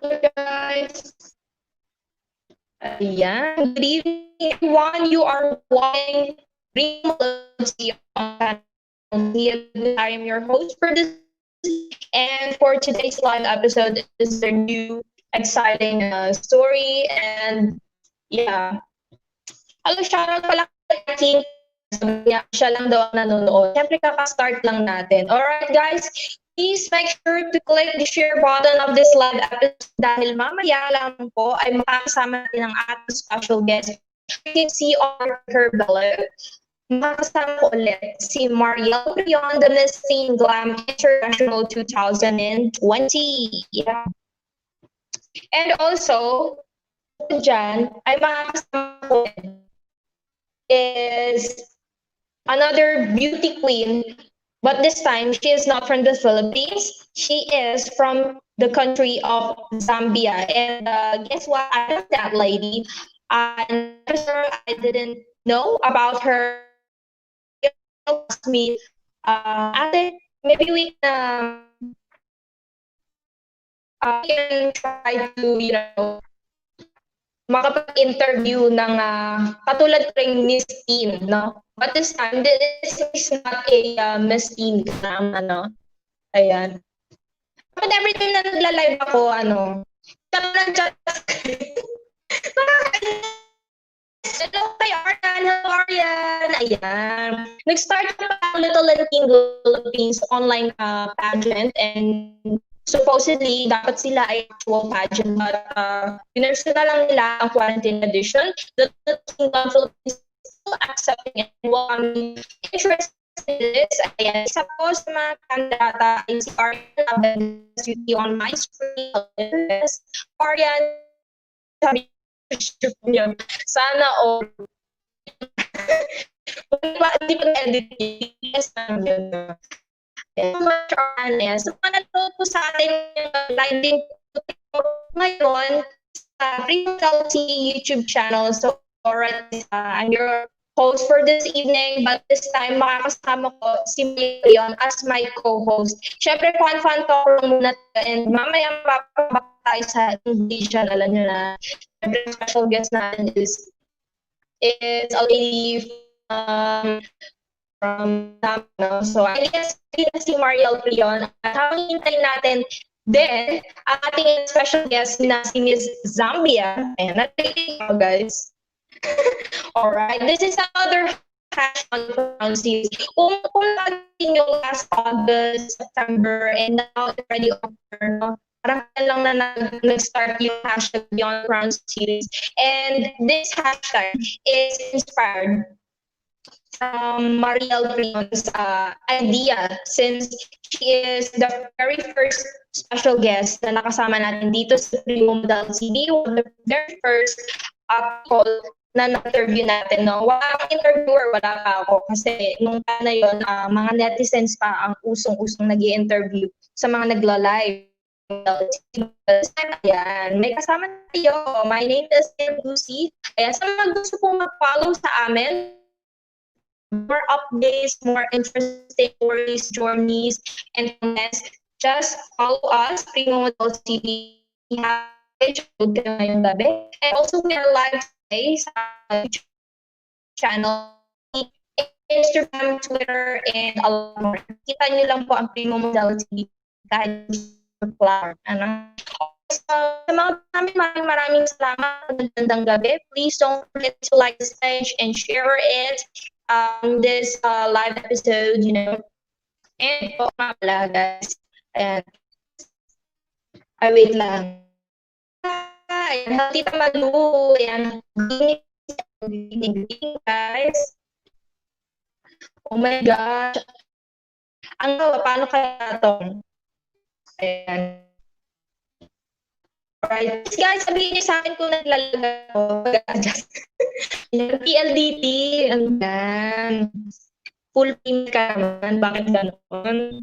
guys. Ayan. Good evening, everyone. You are watching Primo Modelo Tv on channel. I am your host for this, and for today's live episode is a new exciting story. And yeah, hello, shoutout pala kay siya lang daw ang nanonood. Siyempre, kaka-start lang natin. Alright, guys, please make sure to click the share button of this live episode dahil mamaya lang po ay makakasama natin ang ating special guest. You can see on her below. Makakasama ko ulit si Mariel Prion, the Miss Teen GLAM International 2020. Yeah. And also, dyan ay makakasama ko is another beauty queen, but this time she is not from the Philippines. She is from the country of Zambia. And guess what? I know that lady. And I didn't know about her. Ask me, ate, maybe we can try to, makapag-interview ng katulad ko ring Miss Teen, no? But this time, this is not a Miss Teen GLAM, Ayan. But every time na nagla-live ako, chat ng chat. Hello kay Aryan, hello Aryan. Ayan. Nag-start pa ang Little King Philippines online pageant, and supposedly, dapat sila ay actual pageant, but pinursu na lang nila ang quarantine edition. The Kingdom Philippines is still accepting and welcoming interest in this. Ayan, isa po sa mga kandidata ay si Arian, as you see on my screen. Arian, sabi niyo, sana all. Hindi pa na-edit yes, so mga nagtuto sa atin yung live ngayon sa Primo Modelo Tv YouTube channel. So, alright, I'm your host for this evening, but this time makakasama ko si Prion as my co-host. Siyempre, fun talk lang muna, and mamaya mapapabak tayo sa invitation. Alam nyo na, siyempre, special guest natin is a lady from ZAMBIA. So, I guess, si Mariel Prion. At habang hintayin natin din ang ating special guest na si Miss ZAMBIA. Ayan, natin ko, guys. Alright, this is another hash on series. Kung natin yung last August, September, and now it's already over, no? Parang lang na nag-start yung hashtag Beyond Crown series. And this hashtag is inspired from Mariel Prion's idea, since she is the very first special guest na nakasama natin dito sa Primo Modelo TV, the very first call na na-interview natin. No? Wala akong interviewer, wala pa ako. Kasi nung na yun, mga netizens pa ang usong-usong nag-i-interview sa mga nagla-live. Ayan, may kasama tayo. My name is Lucy. Ayan, sa mga gusto pong mag-follow sa amin, more updates, more interesting stories, journeys, and comments, just follow us, Primo Modelo TV ngayong gabi. And also, we are live today sa YouTube channel, Instagram, Twitter, and a lot more. Kita nyo lang po ang Primo Modelo TV kahit sa mga maraming salamat. Magandang gabi. Please don't forget to like this page and share it. This live episode, and po nga pala, guys. Ayan. Ay, wait lang. Ayan, Tita Malu. Ayan. Guys. Oh my gosh. Paano kaya ito? Ayan. Alright. Guys, sabihin niyo sa akin kung naglalagay ako. PLDT. Ayan. Full team ka naman. Bakit gano'n?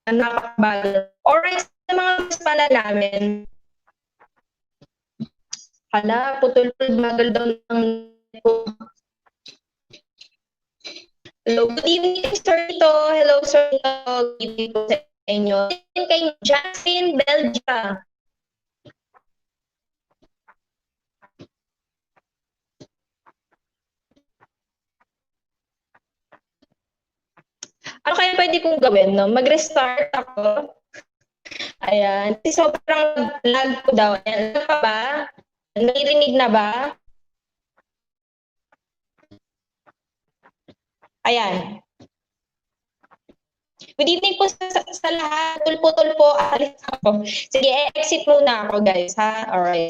Napakabagal. Alright, sa mga pala namin. Hala, putol-putol bagal daw ng hello, good evening, Sir Ito. Hello, Sir Ito. Good evening po sa inyo. Kay Jasmine Belgia. Ano kaya pwede kong gawin, no? Mag-restart ako. Ayan. Kasi sobrang lag ko daw. Ayan. Lag pa ba? Naririnig na ba? Ayan. Good evening po sa lahat. Tulpo-tulpo po. Alis ako. Sige, exit muna ako, guys, ha? Alright.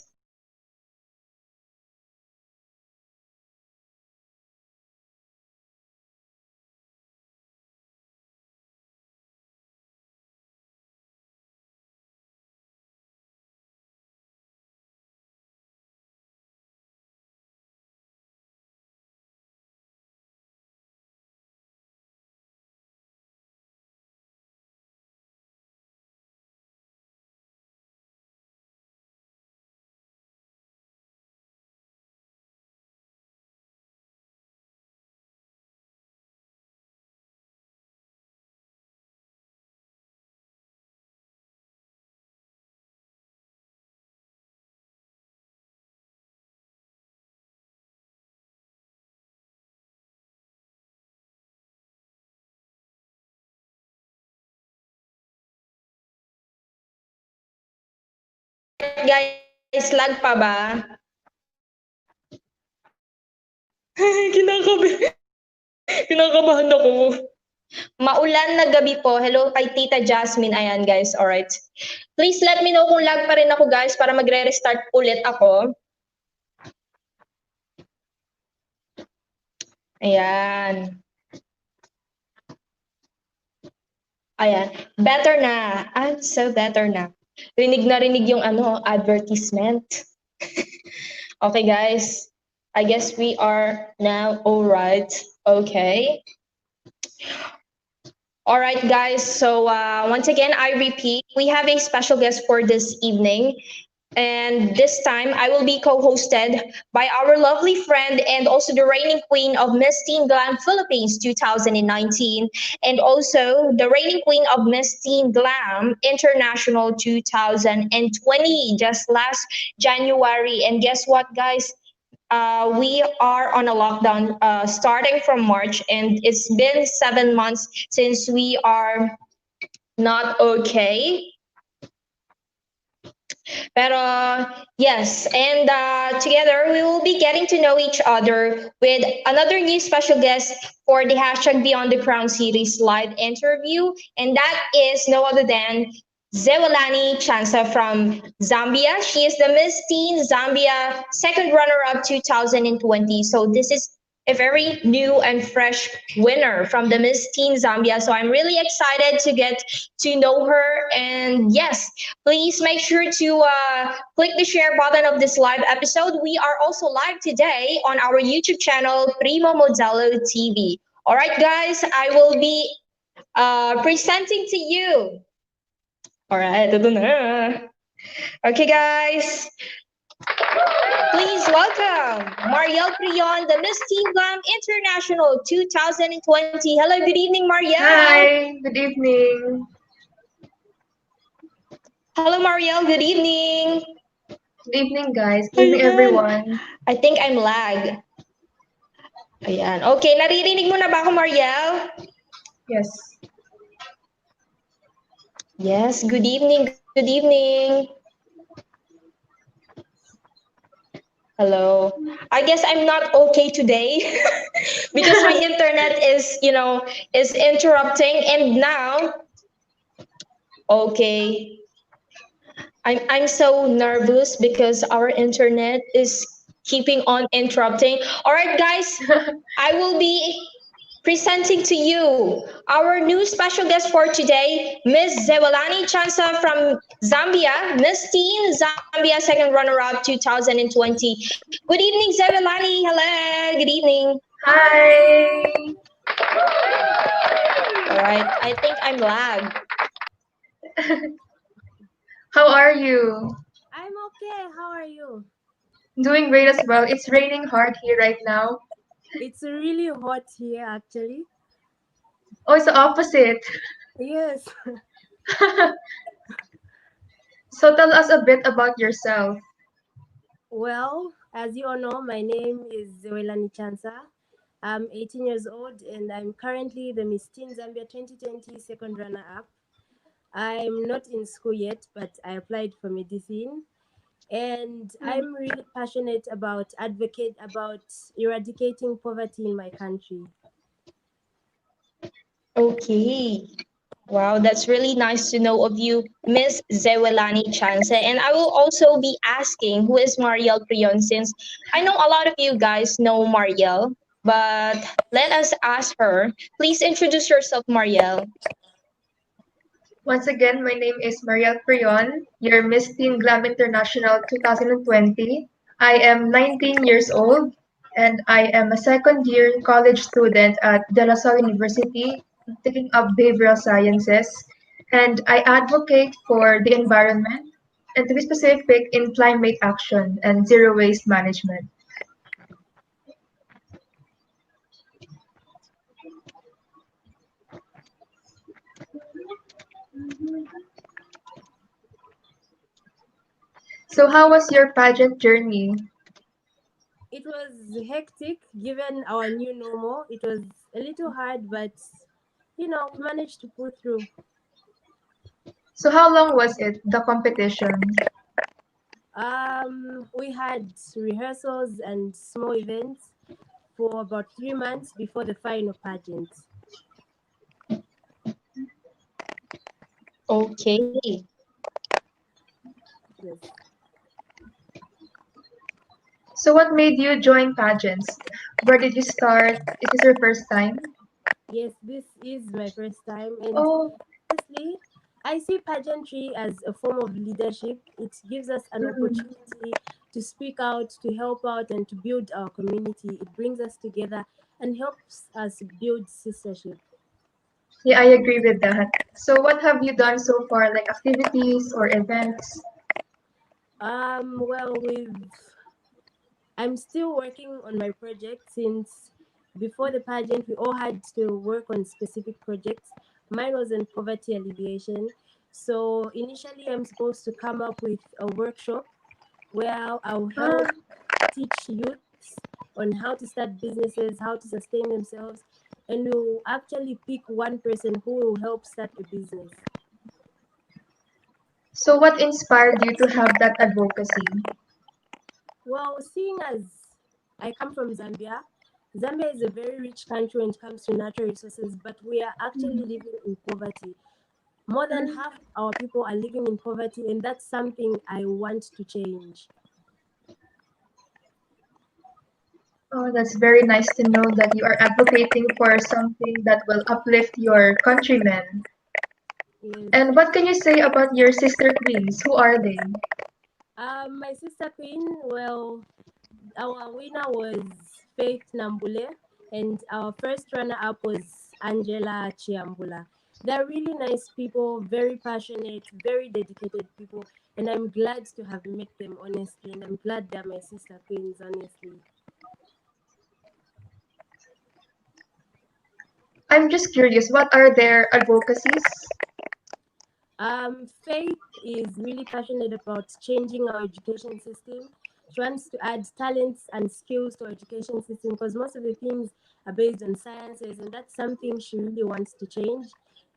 Guys, lag pa ba? Kinakabahan ako. Maulan na gabi po. Hello kay Tita Jasmine. Ayan, guys. Alright. Please let me know kung lag pa rin ako, guys, para magre-restart ulit ako. Ayan. Ayan. Better na. So better na. Rinig na rinig yung advertisement. Okay, guys. I guess we are now all right. Okay. All right, guys. So once again, I repeat, we have a special guest for this evening. And this time, I will be co-hosted by our lovely friend and also the reigning queen of Miss Teen Glam Philippines 2019, and also the reigning queen of Miss Teen Glam International 2020, just last January. And guess what, guys? We are on a lockdown starting from March, and it's been 7 months since we are not okay. Pero yes, and together we will be getting to know each other with another new special guest for the hashtag Beyond the Crown series live interview, and that is no other than Zewelani Chansa from Zambia. She is the Miss Teen Zambia second runner-up 2020. So this is a very new and fresh winner from the Miss Teen Zambia. So I'm really excited to get to know her. And yes, please make sure to click the share button of this live episode. We are also live today on our YouTube channel, Primo Modelo TV. All right, guys, I will be presenting to you. All right, ito na. Okay, guys. Please welcome Mariel Prion, the Miss Teen Glam International 2020. Hello, good evening, Mariel. Hi, good evening. Hello, Mariel, good evening. Good evening, guys. Good evening, everyone. I think I'm lag. Ayan. Okay, naririnig mo na ba ako, Mariel? Yes. Yes, good evening, good evening. Hello. I guess I'm not okay today because my internet is interrupting, and now, okay. I'm so nervous because our internet is keeping on interrupting. All right, guys, I will be presenting to you our new special guest for today, Miss Zewelani Chansa from Zambia, Miss Teen Zambia second runner-up 2020. Good evening, Zewelani. Hello. Good evening. Hi. All right. I think I'm lag. How are you? I'm okay. How are you? Doing great as well. It's raining hard here right now. It's really hot here, actually. Oh, it's the opposite. Yes. So tell us a bit about yourself. Well, as you all know, my name is Zewelani Chansa. I'm 18 years old and I'm currently the Miss Teen Zambia 2020 second runner-up. I'm not in school yet, but I applied for medicine. And I'm really passionate about eradicating poverty in my country. Okay. Wow, that's really nice to know of you, Miss Zewelani Chansa. And I will also be asking who is Mariel Prion, since I know a lot of you guys know Mariel, but let us ask her. Please introduce yourself, Mariel. Once again, my name is Mariel Prion, your Miss Teen GLAM International 2020. I am 19 years old and I am a second year college student at De La Salle University taking up behavioral sciences, and I advocate for the environment and to be specific in climate action and zero waste management. So how was your pageant journey? It was hectic given our new normal. It was a little hard, but we managed to pull through. So how long was it, the competition? We had rehearsals and small events for about 3 months before the final pageant. Okay. Yes. So what made you join pageants? Where did you start? Is this your first time? Yes, this is my first time, and Oh, honestly, I see pageantry as a form of leadership. It gives us an mm-mm. opportunity to speak out, to help out, and to build our community. It brings us together and helps us build sistership. Yeah, I agree with that. So what have you done so far, like activities or events? Well, I'm still working on my project since before the pageant, we all had to work on specific projects. Mine was in poverty alleviation. So initially, I'm supposed to come up with a workshop where I'll Ah, help teach youths on how to start businesses, how to sustain themselves, and we'll actually pick one person who will help start a business. so what inspired you to have that advocacy? Well, seeing as I come from Zambia, Zambia is a very rich country when it comes to natural resources, but we are actually living in poverty. More than Mm. half our people are living in poverty, and that's something I want to change. Oh, that's very nice to know that you are advocating for something that will uplift your countrymen. Yes. And what can you say about your sister queens? Who are they? My sister queen, well, our winner was Faith Nambule, and our first runner up was Angela Chiambula. They're really nice people, very passionate, very dedicated people, and I'm glad to have met them, honestly. And I'm glad they're my sister queens, honestly. I'm just curious, what are their advocacies? Faith is really passionate about changing our education system. She wants to add talents and skills to our education system because most of the things are based on sciences, and that's something she really wants to change.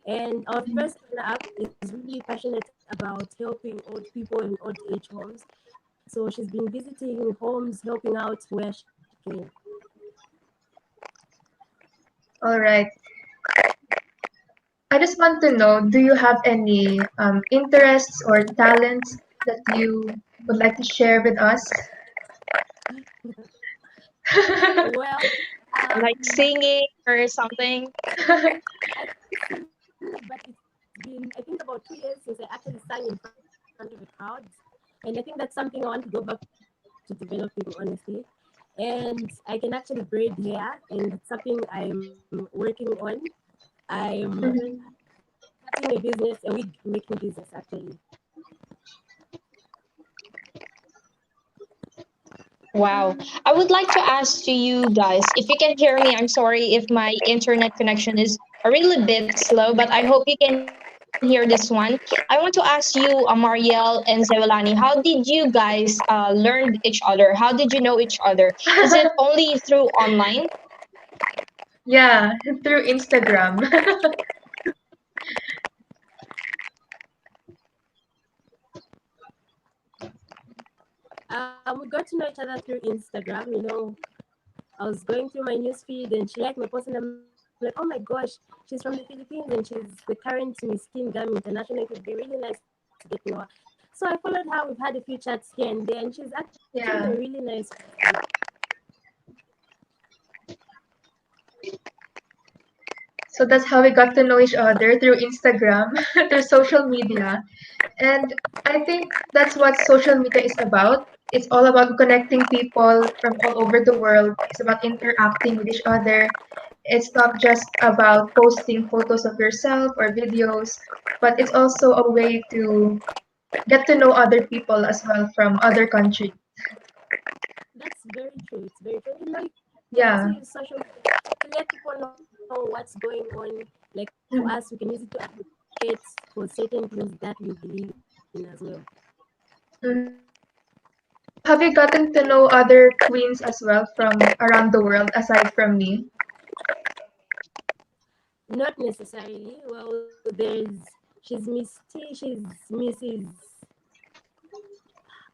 And our first runner-up is really passionate about helping old people in old age homes. So she's been visiting homes, helping out where she can. All right. I just want to know, do you have any interests or talents that you would like to share with us? Well, Like singing or something? I sing, but it's been, I think, about 2 years since I actually sang in front of a crowd. And I think that's something I want to go back to developing, honestly. And I can actually braid hair, and it's something I'm working on. I'm Mhm. starting a business, a wig making business, actually. Wow. I would like to ask to you guys, if you can hear me, I'm sorry if my internet connection is a little bit slow, but I hope you can hear this one. I want to ask you, Mariel and Zewelani, how did you guys learn each other? How did you know each other? Is it only through online? Yeah, through Instagram. We got to know each other through Instagram. You know, I was going through my newsfeed and she liked my post, and I'm like, oh my gosh, she's from the Philippines and she's the current Miss Teen GLAM International. It would be really nice to get to know her. So I followed her. We've had a few chats here and there, and she's actually a really nice Yeah. person. So that's how we got to know each other through Instagram, through social media. And I think that's what social media is about. It's all about connecting people from all over the world. It's about interacting with each other. It's not just about posting photos of yourself or videos, but it's also a way to get to know other people as well from other countries. That's very true. It's very true. You know, you can also use Yeah. social media to let people know what's going on. Like for us, we can use it to advocate for certain things that we believe in as well. Mhm. So have you gotten to know other queens as well from around the world aside from me? Not necessarily. Well, she's Miss T, she's Mrs.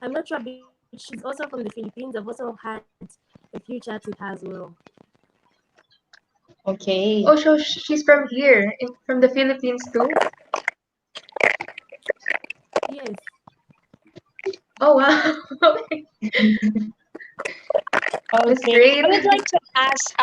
I'm not sure, but she's also from the Philippines. I've also had a few chats with her as well. Okay. Oh, so she's from here, from the Philippines too? Yes. Oh, wow. That's Okay. great. I would like to ask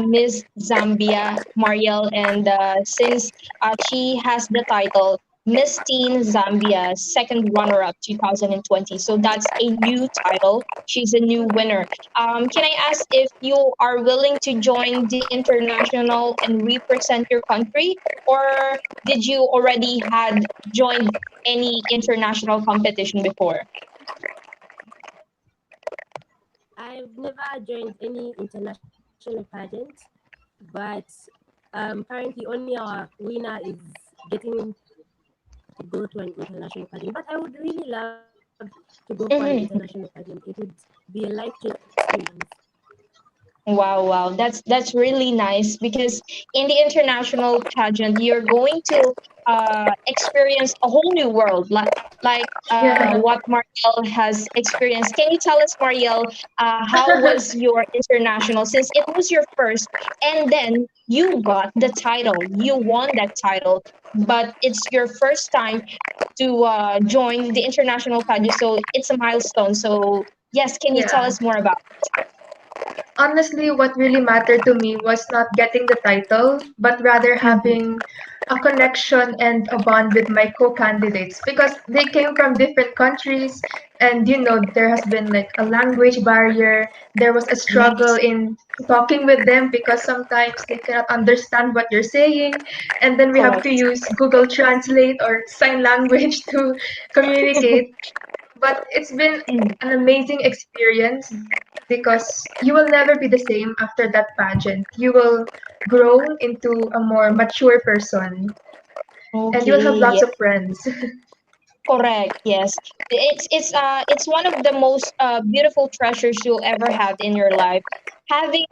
Ms. Zambia, Mariel, and since she has the title Miss Teen Zambia, second runner-up 2020. So that's a new title. She's a new winner. Can I ask if you are willing to join the international and represent your country, or did you already had joined any international competition before? I've never joined any international pageant, but currently only our winner is getting to go to an international pageant. But I would really love to go for an international Mhm. pageant. It would be a life-changing experience. Wow, wow. That's really nice because in the international pageant you're going to experience a whole new world like Yeah. what Mariel has experienced. Can you tell us, Mariel, how was your international since it was your first and then you got the title. You won that title, but it's your first time to join the international pageant, so it's a milestone. So, yes, can you tell Yeah. us more about Honestly, what really mattered to me was not getting the title, but rather it? having a connection and a bond with my co-candidates because they came from different countries, and there has been like a language barrier. There was a struggle Yes, in talking with them because sometimes they cannot understand what you're saying, and then we have to correct. use Google Translate or sign language to communicate. But it's been Mm, an amazing experience because you will never be the same after that pageant. You will grow into a more mature person and you will have okay, lots yeah, of friends. correct. Yes, it's one of the most beautiful treasures you'll ever have in your life. Having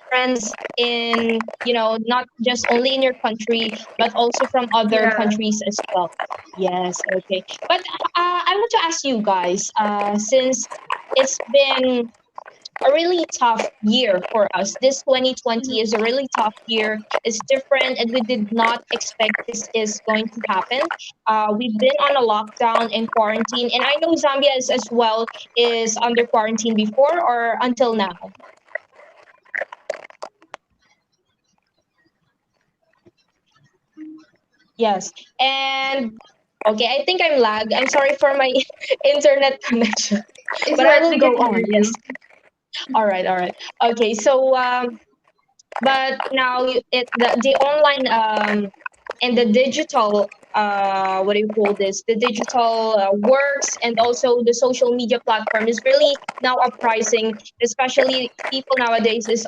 friends in, not just only in your country, but also from other Yeah. countries as well. Yes, okay. But I want to ask you guys, since it's been a really tough year for us. This 2020 is a really tough year. It's different, and we did not expect this is going to happen. We've been on a lockdown and quarantine, and I know Zambia is as well is under quarantine before or until now. Yes, and okay, I think I'm lag. I'm sorry for my internet connection, It's but I alright, will we go can hear on. Yes. you. All right. All right. Okay. So but now the online and the digital what do you call this, the digital works and also the social media platform is really now uprising, especially people nowadays is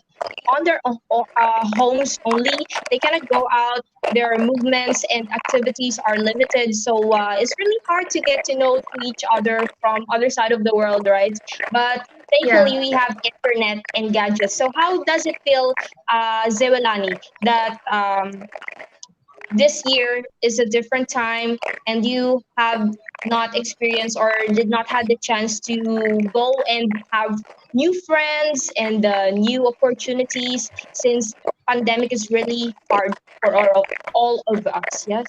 on their homes only. They cannot go out. Their movements and activities are limited, so it's really hard to get to know to each other from other side of the world, right? But Yeah. thankfully we have internet and gadgets. So how does it feel, Zewelani, that this year is a different time and you have not experienced or did not have the chance to go and have new friends and new opportunities, since pandemic is really hard for all of us, yes?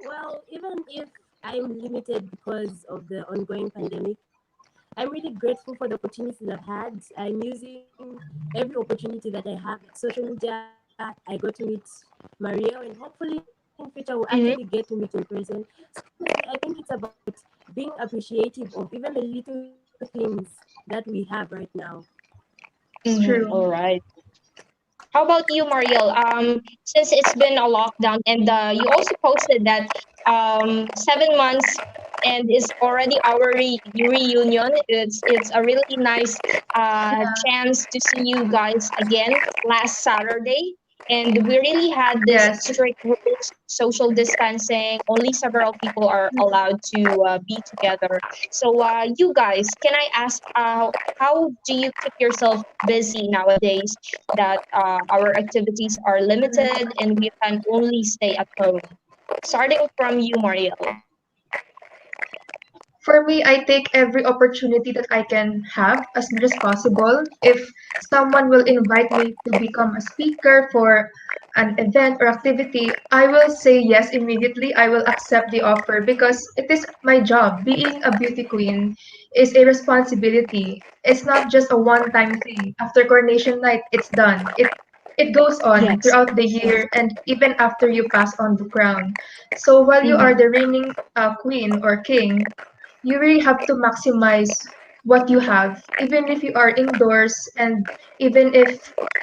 Well, even if I'm limited because of the ongoing pandemic, I'm really grateful for the opportunities I've had. I'm using every opportunity that I have, like social media. I got to meet Mariel, and hopefully in future we'll actually get to Mm-hmm. meet in person. So honestly, I think it's about being appreciative of even the little things that we have right now. It's Mm-hmm. true. All right. How about you, Mariel? Since it's been a lockdown, and you also posted that 7 months and is already our reunion. It's a really nice Yeah. chance to see you guys again last Saturday. And we really had this Yes. strict rules, social distancing. Only several people are allowed to be together. So, you guys, can I ask, how do you keep yourself busy nowadays that our activities are limited and we can only stay at home? Starting from you, Mariel. For me, I take every opportunity that I can have as much as possible. If someone will invite me to become a speaker for an event or activity, I will say yes immediately. I will accept the offer because it is my job. Being a beauty queen is a responsibility. It's not just a one-time thing. After coronation night, it's done. It goes on Yes. throughout the year and even after you pass on the crown. So while you are Mm-hmm. the reigning queen or king, you really have to maximize what you have. Even if you are indoors and even if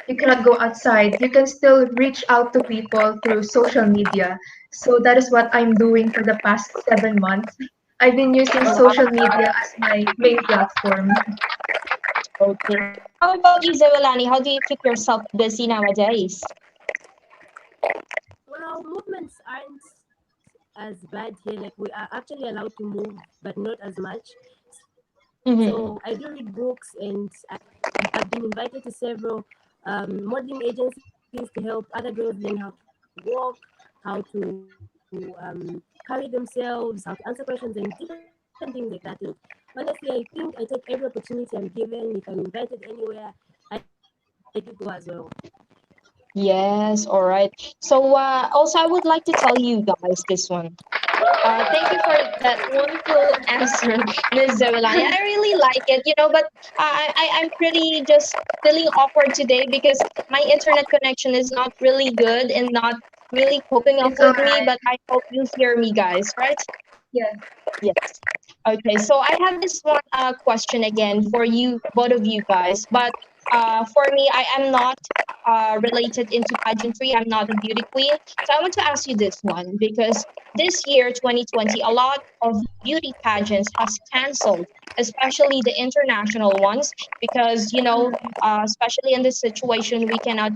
you cannot go outside, you can still reach out to people through social media. So that is what I'm doing for the past 7 months. I've been using social media as my main platform. Okay. How about you, Zewelani? How do you keep yourself busy nowadays? Well, movements aren't as bad here. Like we are actually allowed to move, but not as much. So I do Mm-hmm. read books, and I've been invited to several modeling agencies to help other girls learn how to walk, how to carry themselves, how to answer questions, and different things like that. Like, honestly, I think I take every opportunity I'm given. If I'm invited anywhere, I do go as well. Yes, all right. So, also, I would like to tell you guys this one. Thank you for that wonderful answer, Miss Zewelani. I really like it, but I'm pretty just feeling awkward today because my internet connection is not really good and not really coping up It's with me, alright. but I hope you hear me, guys, right? Yes. Yes. Okay, so I have this one question again for you, both of you guys. But for me, I am not related into pageantry. I'm not a beauty queen. So I want to ask you this one because this year, 2020, a lot of beauty pageants has canceled, especially the international ones, because especially in this situation, we cannot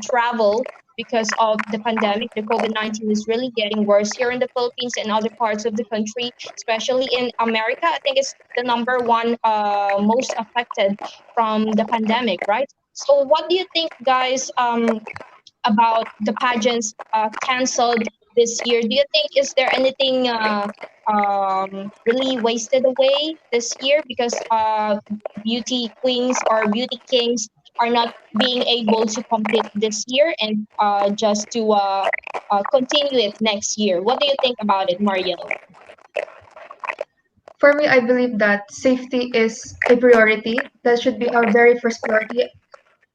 travel because of the pandemic. The COVID-19 is really getting worse here in the Philippines and other parts of the country, especially in America. I think it's the number one most affected from the pandemic, right? So, what do you think, guys, about the pageants canceled this year? Do you think is there anything really wasted away this year because beauty queens or beauty kings are not being able to compete this year and just to continue it next year? What do you think about it, Mariel? For me, I believe that safety is a priority. That should be our very first priority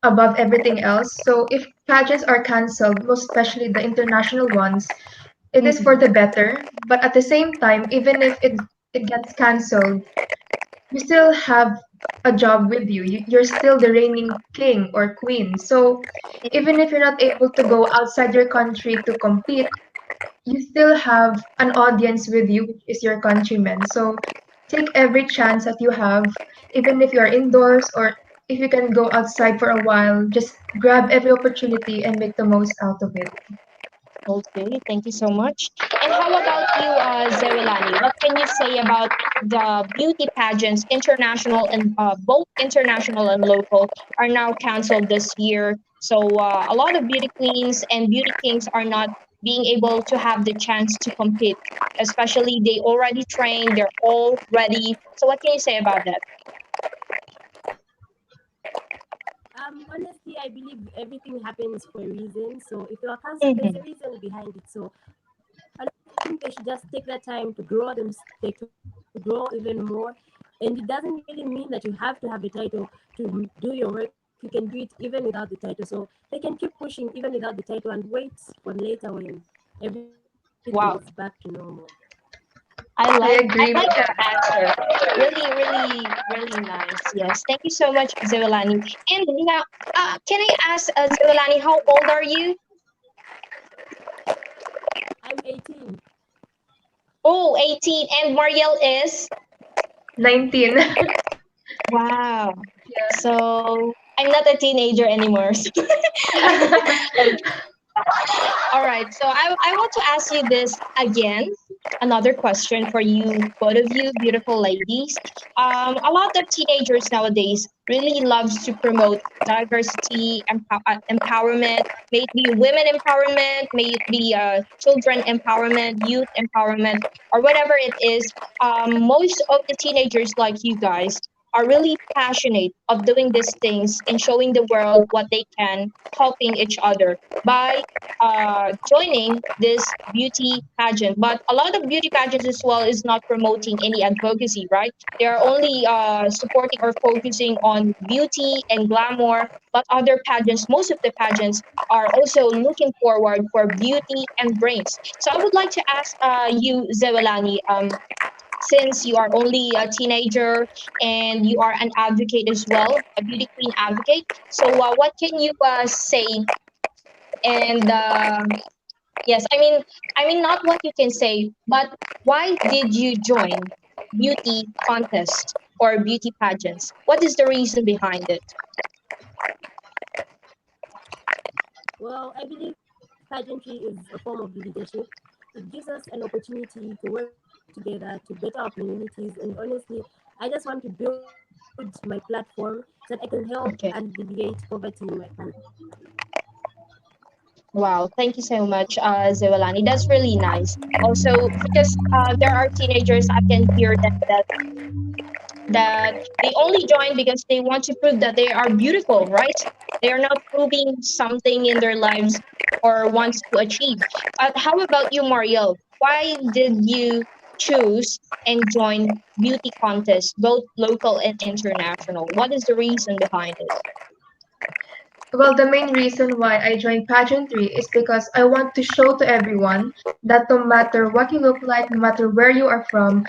above everything else. So if pageants are cancelled, most especially the international ones, it is for Mm-hmm. the better. But at the same time, even if it gets cancelled, you still have a job with you. You're still the reigning king or queen. So even if you're not able to go outside your country to compete, you still have an audience with you, which is your countrymen. So take every chance that you have, even if you are indoors or if you can go outside for a while, just grab every opportunity and make the most out of it. Okay, thank you so much. And how about you, Zewelani? What can you say about the beauty pageants, international and both international and local, are now canceled this year? So a lot of beauty queens and beauty kings are not being able to have the chance to compete. Especially they already trained, they're all ready. So what can you say about that? Honestly, I believe everything happens for a reason. So if you are canceled, there's Mm-hmm. a reason behind it. So I think they should just take that time to grow them, like, to grow even more. And it doesn't really mean that you have to have a title to do your work. You can do it even without the title. So they can keep pushing even without the title and wait for later when everything is back to Wow. normal. I I agree with like your that. answer. Really, really, really nice. Yes. Thank you so much, Zewelani. And now, can I ask, Zewelani, how old are you? I'm 18. Oh, 18. And Mariel is? 19. Wow. Yeah. So I'm not a teenager anymore. All right. So I want to ask you this again. Another question for you, both of you, beautiful ladies. A lot of teenagers nowadays really loves to promote diversity, empowerment, may it be women empowerment, may it be children empowerment, youth empowerment, or whatever it is. Most of the teenagers like you guys are really passionate of doing these things and showing the world what they can, helping each other by joining this beauty pageant. But a lot of beauty pageants as well is not promoting any advocacy, right? They are only supporting or focusing on beauty and glamour. But other pageants, most of the pageants are also looking forward for beauty and brains. So I would like to ask you, Zewelani, since you are only a teenager and you are an advocate as well, a beauty queen advocate. So what can you say and yes, I mean, not what you can say, but why did you join beauty contest or beauty pageants? What is the reason behind it? Well, I believe pageantry is a form of leadership. It gives us an opportunity to work together to better our communities. And honestly, I just want to build my platform so that I can help Okay. alleviate poverty in my country. Wow, thank you so much, Zewelani. That's really nice. Also, because there are teenagers, I can hear that they only join because they want to prove that they are beautiful, right? They are not proving something in their lives or wants to achieve. How about you, Mariel? Why did you choose and join beauty contests, both local and international? What is the reason behind it? Well, the main reason why I joined pageantry is because I want to show to everyone that no matter what you look like, no matter where you are from,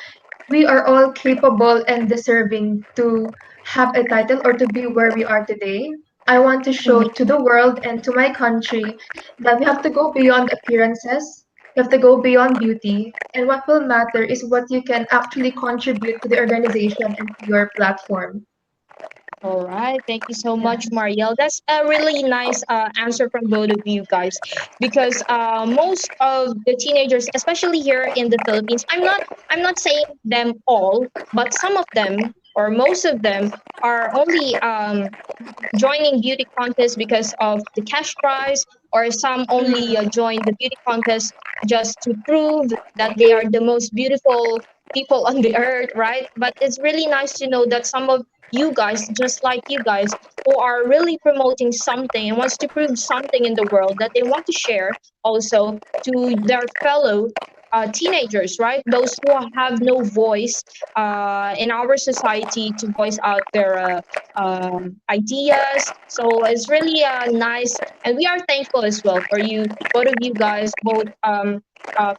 we are all capable and deserving to have a title or to be where we are today. I want to show Mhm. to the world and to my country that we have to go beyond appearances, we have to go beyond beauty, and what will matter is what you can actually contribute to the organization and to your platform. All right. Thank you so Yeah. much, Mariel. That's a really nice answer from both of you guys, because most of the teenagers, especially here in the Philippines, I'm not saying them all, but some of them or most of them are only joining beauty contests because of the cash prize, or some only Mm. join the beauty contest just to prove that they are the most beautiful people on the earth, right? But it's really nice to know that some of you guys, just like you guys, who are really promoting something and wants to prove something in the world that they want to share also to their fellow teenagers, right? Those who have no voice in our society to voice out their ideas. So it's really nice, and we are thankful as well for you, both of you guys, both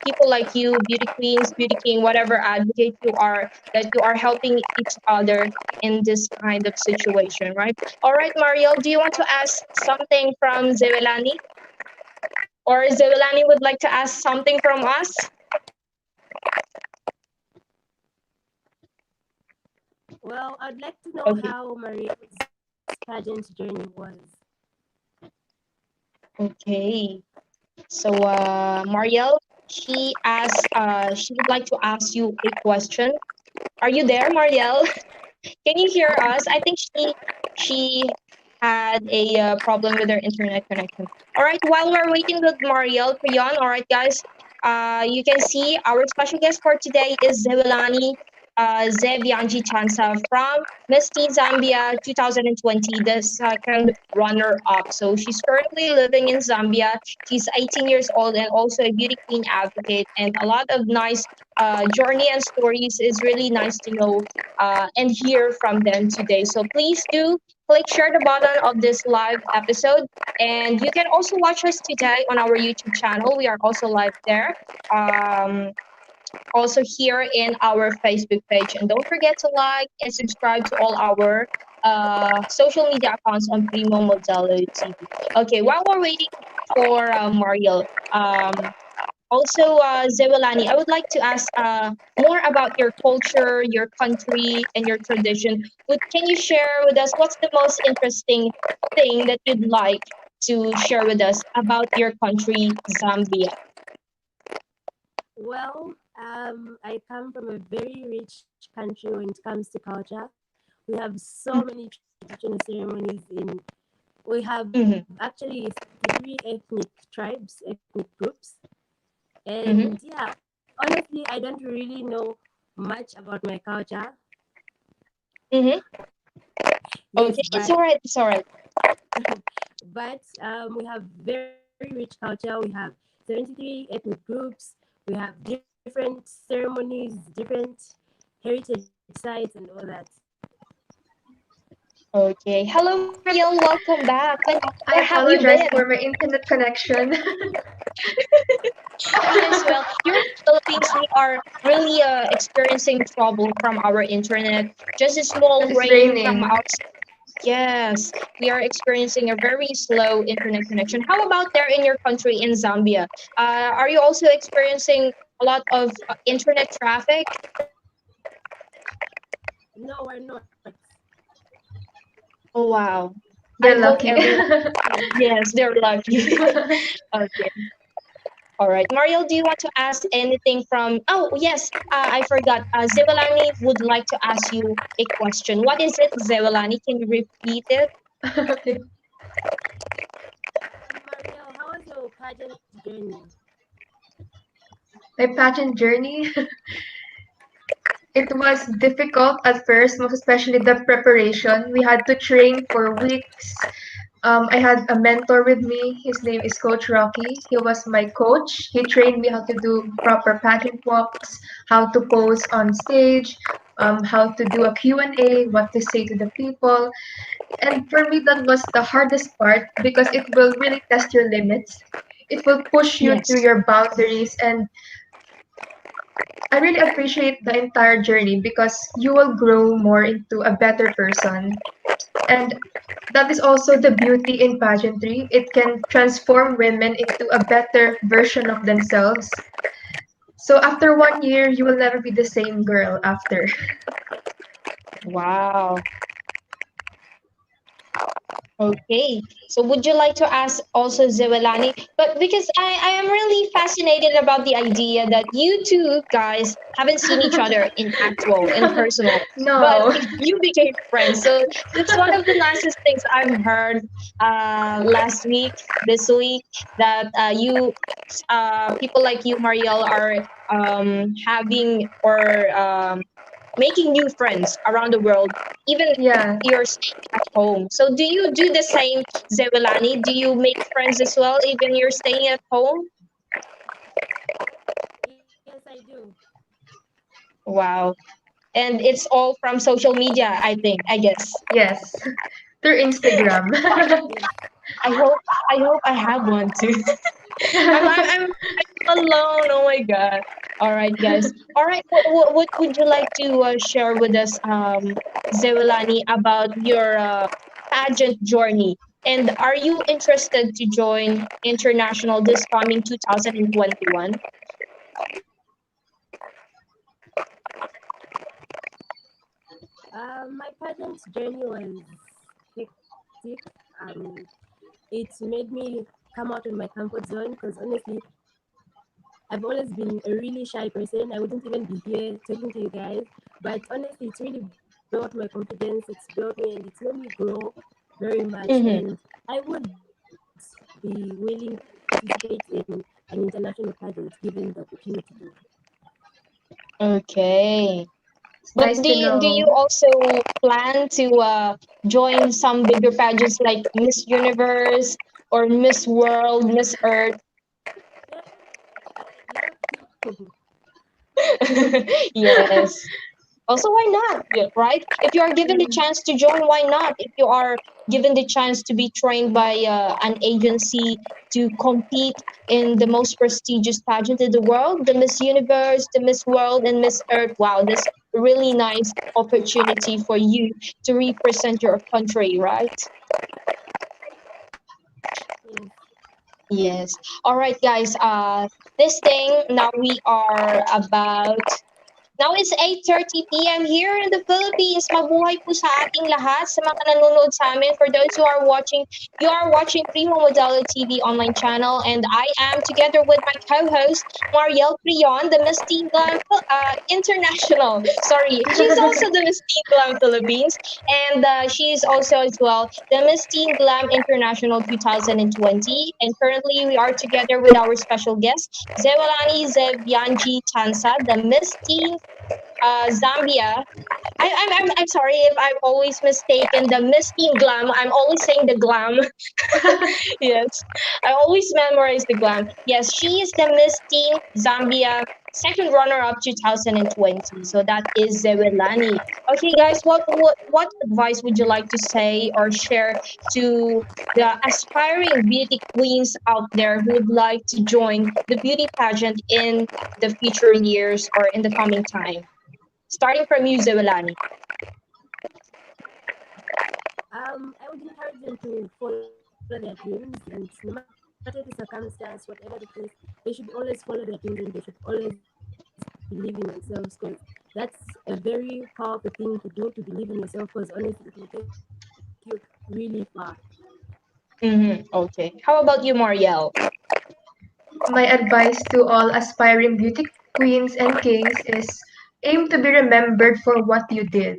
people like you, beauty queens, beauty king, whatever advocate you are, that you are helping each other in this kind of situation, right? All right, Mariel, do you want to ask something from Zewelani? Or Zewelani would like to ask something from us? Well, I'd like to know Okay. how Maria's pageant journey was. Okay. So, Mariel, she would like to ask you a question. Are you there, Mariel? Can you hear us? I think she had a problem with her internet connection. All right, while we're waiting with Mariel Prion, all right, guys, you can see our special guest for today is Zewelani Zevyanji Chansa from Miss Teen Zambia 2020, the second runner-up. So she's currently living in Zambia. She's 18 years old and also a beauty queen advocate, and a lot of nice journey and stories is really nice to know and hear from them today. So please do click share the button of this live episode. And you can also watch us today on our YouTube channel. We are also live there. Um, Also here in our Facebook page. And don't forget to like and subscribe to all our social media accounts on Primo Modelo TV. Okay, while we're waiting for Mariel, also, Zewelani, I would like to ask more about your culture, your country, and your tradition. Can you share with us what's the most interesting thing that you'd like to share with us about your country, Zambia? Well, I come from a very rich country when it comes to culture. We have so many traditional ceremonies in. We have Mm-hmm. actually three ethnic tribes, ethnic groups, Mm-hmm. and yeah, honestly, I don't really know much about my culture. Mm-hmm. Yes, Okay, it's all right. It's all right. but we have very rich culture. We have 73 ethnic groups. We have different ceremonies, different heritage sites, and all that. Okay. Hello, Mariel. Welcome back. I Where have you apologize been? for my internet connection. Yes, well, here in the Philippines, we are really experiencing trouble from our internet. Just a small Because it's rain from raining. outside. Yes, we are experiencing a very slow internet connection. How about there in your country, in Zambia? Are you also experiencing a lot of internet traffic? No, we're not. Oh, wow. I They're hope lucky. everyone, yes, they're lucky. Okay. All right. Mariel, do you want to ask anything from? Oh, yes. I forgot. Zewelani would like to ask you a question. What is it, Zewelani? Can you repeat it? Okay. Mariel, how was your pageant journey? My pageant journey, it was difficult at first, most especially the preparation. We had to train for weeks. I had a mentor with me. His name is Coach Rocky. He was my coach. He trained me how to do proper pageant walks, how to pose on stage, how to do a Q&A, what to say to the people. And for me, that was the hardest part because it will really test your limits. It will push you to Yes. your boundaries. And I really appreciate the entire journey because you will grow more into a better person. And that is also the beauty in pageantry. It can transform women into a better version of themselves. So after 1 year, you will never be the same girl after. Wow. Okay. So would you like to ask also Zewelani? But because I am really fascinated about the idea that you two guys haven't seen each other in actual, in personal, but No. you became friends. So that's one of the nicest things I've heard last week, this week, that people like you, Mariel, are having or making new friends around the world, even Yeah. you're staying at home. So do you do the same, Zewelani? Do you make friends as well, even you're staying at home? Yes, I do. Wow. And it's all from social media, I think, I guess. Yes. Through Instagram. Yes. I hope I have one too. I'm alone. Oh my god. All right, guys. All right. What would you like to share with us, Zewelani, about your pageant journey? And are you interested to join international this coming 2021? My pageant journey was hectic. Um, it made me come out of my comfort zone, because honestly, I've always been a really shy person. I wouldn't even be here talking to you guys. But honestly, it's really built my confidence. It's built me and it's made me grow very much. Mm-hmm. And I would be willing to participate in an international pageant given the opportunity to. Okay. It's But nice do to you know. also plan to join some bigger pageants like Miss Universe or Miss World, Miss Earth? Yeah, I'd love to. Yes. Also, why not? Yeah, right? If you are given the Mm. chance to join, why not? If you are given the chance to be trained by an agency to compete in the most prestigious pageant in the world, the Miss Universe, the Miss World, and Miss Earth, wow, that's a really nice opportunity for you to represent your country, right? Yes. Yes. All right, guys. This thing now we are about. Now it's 8:30 p.m. here in the Philippines. Mabuhay po sa ating lahat, sa mga nanonood sa amin. For those who are watching, you are watching Primo Modelo TV online channel, and I am together with my co-host Mariel Prion, the Miss Teen Glam International. Sorry, she's also the Miss Teen Glam Philippines, and she is also as well the Miss Teen Glam International 2020. And currently, we are together with our special guest Zewelani Zevyanji Chansa, the Miss Teen Zambia. I'm sorry if I've always mistaken the Miss Teen Glam. I'm always saying the Glam. Yes, I always memorize the Glam. Yes, she is the Miss Teen Zambia second runner-up 2020. So that is Zewelani. Okay, guys, what advice would you like to say or share to the aspiring beauty queens out there who would like to join the beauty pageant in the future years or in the coming time? Starting from you, Zewelani. I would encourage them to follow their dreams, and no matter the circumstance, whatever the case, they should always follow their dreams and they should always believe in themselves, because that's a very powerful thing to do, to believe in yourself, because honestly, it will take you really far. Okay. How about you, Marielle? My advice to all aspiring beauty queens and kings is aim to be remembered for what you did.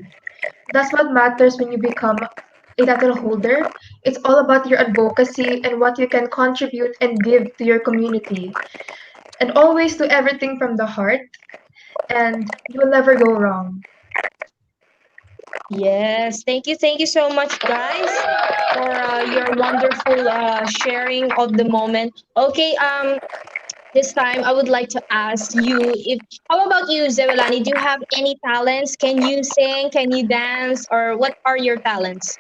That's what matters when you become a title holder. It's all about your advocacy and what you can contribute and give to your community. And always do everything from the heart, and you will never go wrong. Yes, thank you so much, guys, for your wonderful sharing of the moment. Okay, this time I would like to ask you if how about you, Zewelani? Do you have any talents? Can you sing? Can you dance? Or what are your talents?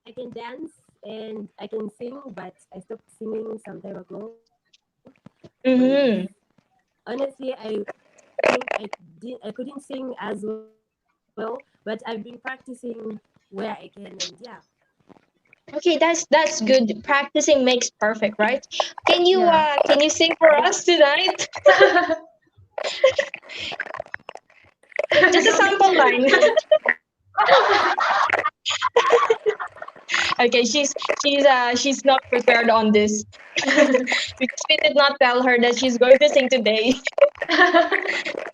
I can dance and I can sing, but I stopped singing some time ago, because Mm-hmm. honestly, I think I couldn't sing as well, but I've been practicing where I can, and yeah. Okay, that's good. Practicing makes perfect, right? Yeah. Can you sing for us tonight? Just a sample line. Okay, she's not prepared on this because we did not tell her that she's going to sing today.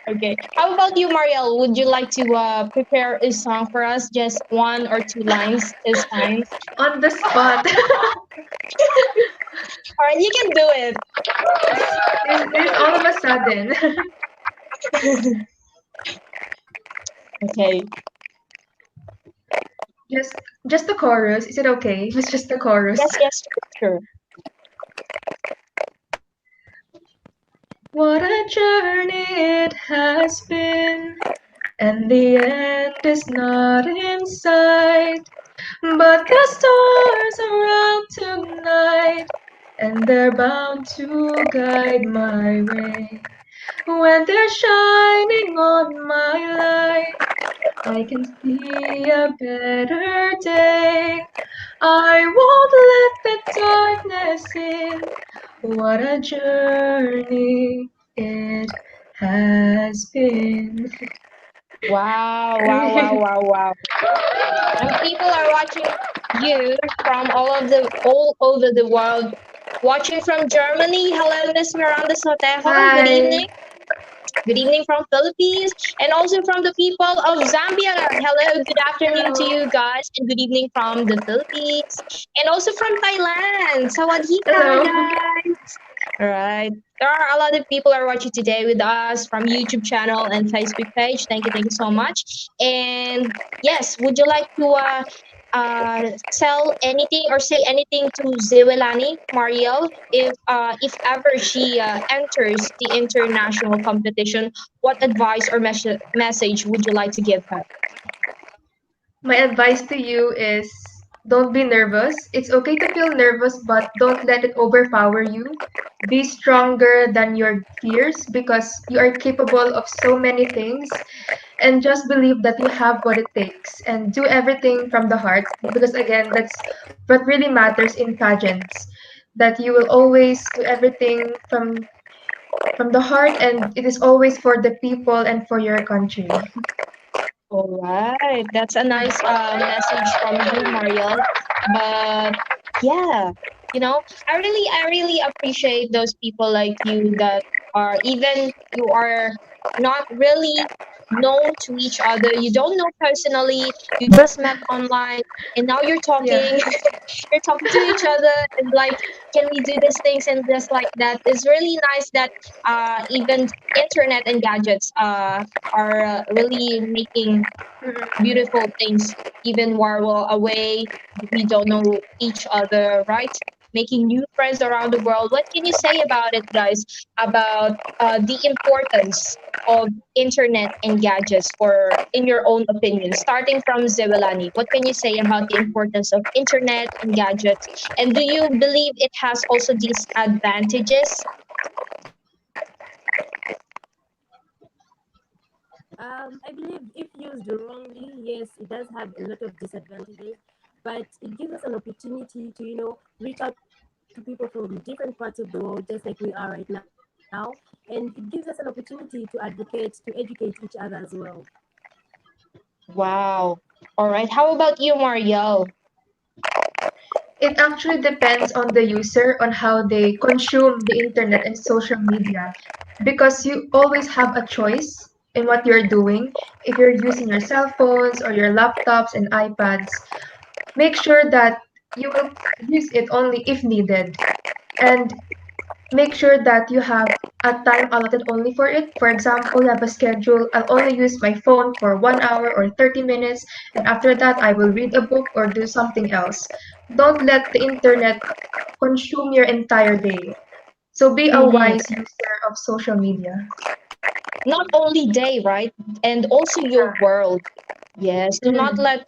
Okay. How about you, Marielle? Would you like to prepare a song for us? Just one or two lines is fine. On the spot. All right, you can do This all of a sudden. it. Okay. just just the chorus. Is it okay? It's just the chorus. Yes, yes, sure, What a journey it has been, and the end is not in sight. But the stars are out tonight, and they're bound to guide my way. When they're shining on my light, I can see a better day. I won't let the darkness in. What a journey it has been. Wow, wow, wow, wow, wow. And people are watching you from all over the world. Watching from Germany. Hello, Miss Miranda Sotejo. Good Hi. evening. Good evening from Philippines and also from the people of Zambia. Hello, good afternoon to Hello. you guys and good evening from the Philippines and also from Thailand. Sawadee ka, Hello. guys. All right. There are a lot of people are watching today with us from YouTube channel and Facebook page. Thank you so much. And yes, would you like to tell anything or say anything to Zewelani Mariel if ever she enters the international competition? What advice or message would you like to give her? My advice to you is don't be nervous. It's okay to feel nervous, but don't let it overpower you. Be stronger than your fears because you are capable of so many things. And just believe that you have what it takes and do everything from the heart because, again, that's what really matters in pageants. That you will always do everything from the heart and it is always for the people and for your country. All right, that's a nice message from you, Mariel. But yeah, I really appreciate those people like you that are even you are not really known to each other. You don't know personally. You just met online, and now you're Yeah. talking. You're talking to each other, and like, can we do these things and just like that? It's really nice that even internet and gadgets are really making beautiful things even while we're away. We don't know each other, right? Making new friends around the world. What can you say about it, guys? About the importance of internet and gadgets for in your own opinion, starting from Zewelani. What can you say about the importance of internet and gadgets? And do you believe it has also these advantages? I believe if used wrongly, yes, it does have a lot of disadvantages, but it gives us an opportunity to, reach out to people from different parts of the world, just like we are right now. And it gives us an opportunity to advocate, to educate each other as well. Wow. All right. How about you, Marielle? It actually depends on the user on how they consume the internet and social media because you always have a choice in what you're doing. If you're using your cell phones or your laptops and iPads, make sure that you will use it only if needed and make sure that you have a time allotted only for it. For example, you have a schedule. I'll only use my phone for 1 hour or 30 minutes, and after that, I will read a book or do something else. Don't let the internet consume your entire day. So be a Mhm. wise user of social media. Not only day, right? And also your world. Yes, do not Mhm. let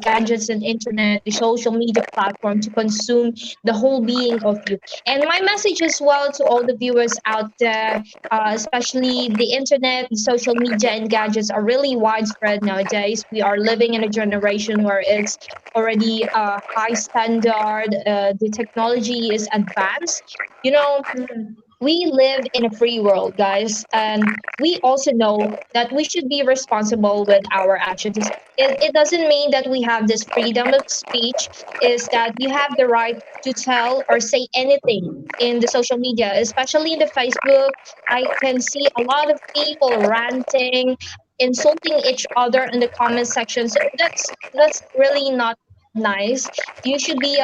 gadgets and internet, the social media platform to consume the whole being of you. And my message as well to all the viewers out there, especially the internet, the social media, and gadgets are really widespread nowadays. We are living in a generation where it's already a high standard. The technology is advanced. You know, Mhm. we live in a free world, guys, and we also know that we should be responsible with our actions. It doesn't mean that we have this freedom of speech, is that you have the right to tell or say anything in the social media, especially in the Facebook. I can see a lot of people ranting, insulting each other in the comment section. So that's really not nice. You should be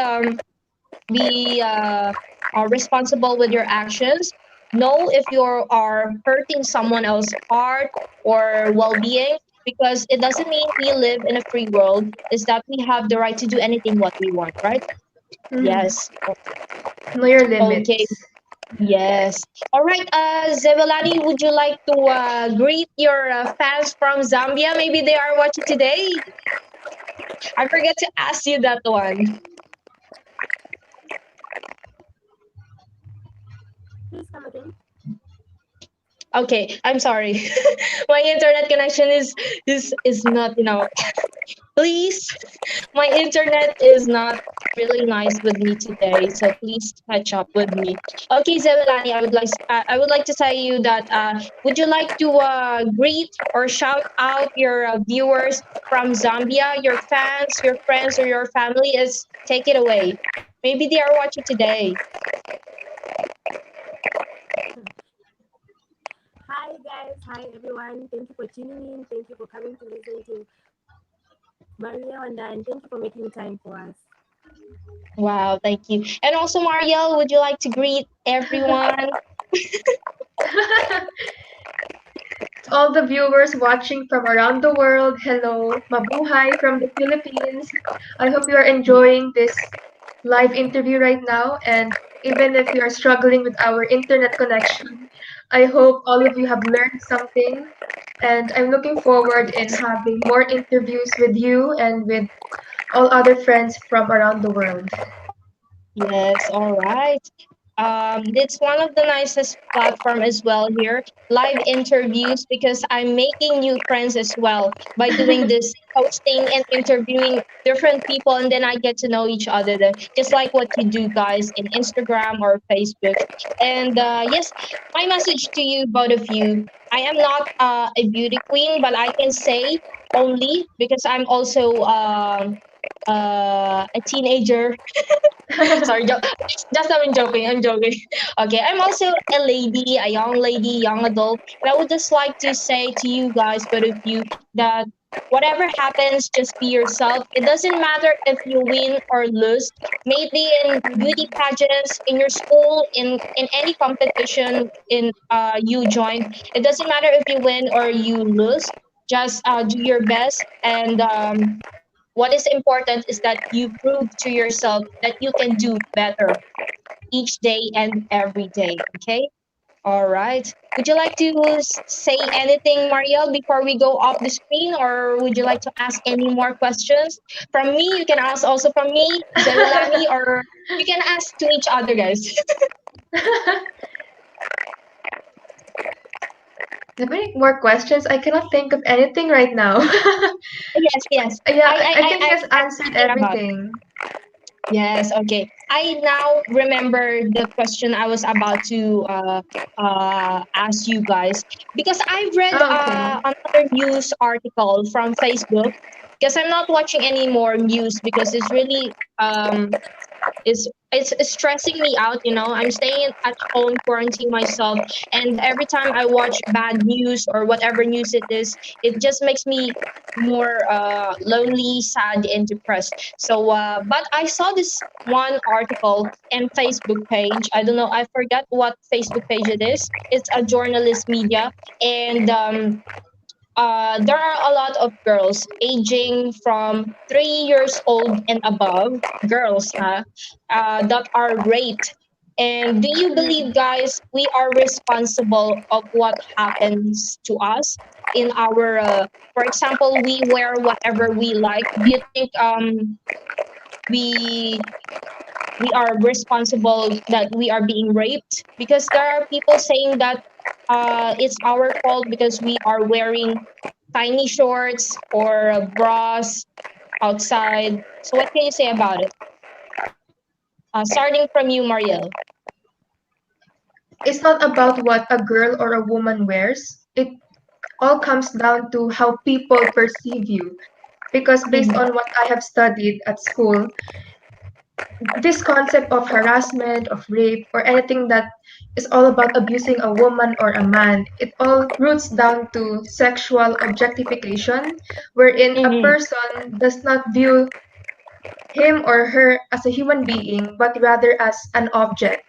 responsible with your actions. Know if you are hurting someone else's heart or well-being, because it doesn't mean we live in a free world. Is that we have the right to do anything what we want, right? Mhm. Yes. Know your Okay. limits. Yes. All right. Zewelani, would you like to greet your fans from Zambia? Maybe they are watching today. I forget to ask you that one. Please come again. Okay, I'm sorry. My internet connection is not, please. My internet is not. really nice with me today. So please catch up with me. Okay, Zewelani, I would like to tell you that would you like to greet or shout out your viewers from Zambia, your fans, your friends, or your family? Is take it away. Maybe they are watching today. Hi guys, hi everyone. Thank you for tuning in. Thank you for coming to listen to Mariel and thank you for making time for us. Wow, thank you. And also, Mariel, would you like to greet everyone? To all the viewers watching from around the world, hello, mabuhay from the Philippines. I hope you are enjoying this live interview right now, and even if you are struggling with our internet connection, I hope all of you have learned something, and I'm looking forward in having more interviews with you and with all other friends from around the world. Yes, all right. It's one of the nicest platform as well here, live interviews, because I'm making new friends as well by doing this hosting and interviewing different people, and then I get to know each other, just like what you do, guys, in Instagram or Facebook. And yes, my message to you, both of you, I am not a beauty queen, but I can say only because I'm also a teenager. Sorry, just I'm joking. I'm joking. Okay, I'm also a lady, a young lady, young adult, and I would just like to say to you guys, both of you, that whatever happens, just be yourself. It doesn't matter if you win or lose. Maybe in beauty pageants, in your school, in any competition in you join. It doesn't matter if you win or you lose. Just do your best and what is important is that you prove to yourself that you can do better each day and every day. Okay. All right. Would you like to say anything, Mariel, before we go off the screen, or would you like to ask any more questions from me? You can ask also from me, Zewelani, or you can ask to each other, guys. Have any more questions? I cannot think of anything right now. Yes, yes. Yeah, I think he has I'm answered thinking about. everything. Yes, okay. I now remember the question I was about to ask you guys because I read Oh, okay. another news article from Facebook because I'm not watching any more news because it's really it's stressing me out, you know. I'm staying at home quarantining myself, and every time I watch bad news or whatever news it is, it just makes me more lonely, sad, and depressed. So but I saw this one article and Facebook page. I don't know, I forgot what Facebook page it is. It's a journalist media, and there are a lot of girls aging from 3 years old and above, girls, that are raped. And do you believe, guys, we are responsible of what happens to us in our, for example, we wear whatever we like? Do you think we we are responsible that we are being raped? Because there are people saying that it's our fault because we are wearing tiny shorts or bras outside. So what can you say about it? Starting from you, Mariel. It's not about what a girl or a woman wears. It all comes down to how people perceive you. Because based Mm-hmm. on what I have studied at school, this concept of harassment, of rape, or anything that is all about abusing a woman or a man, it all roots down to sexual objectification, wherein a Mm-hmm. person does not view him or her as a human being, but rather as an object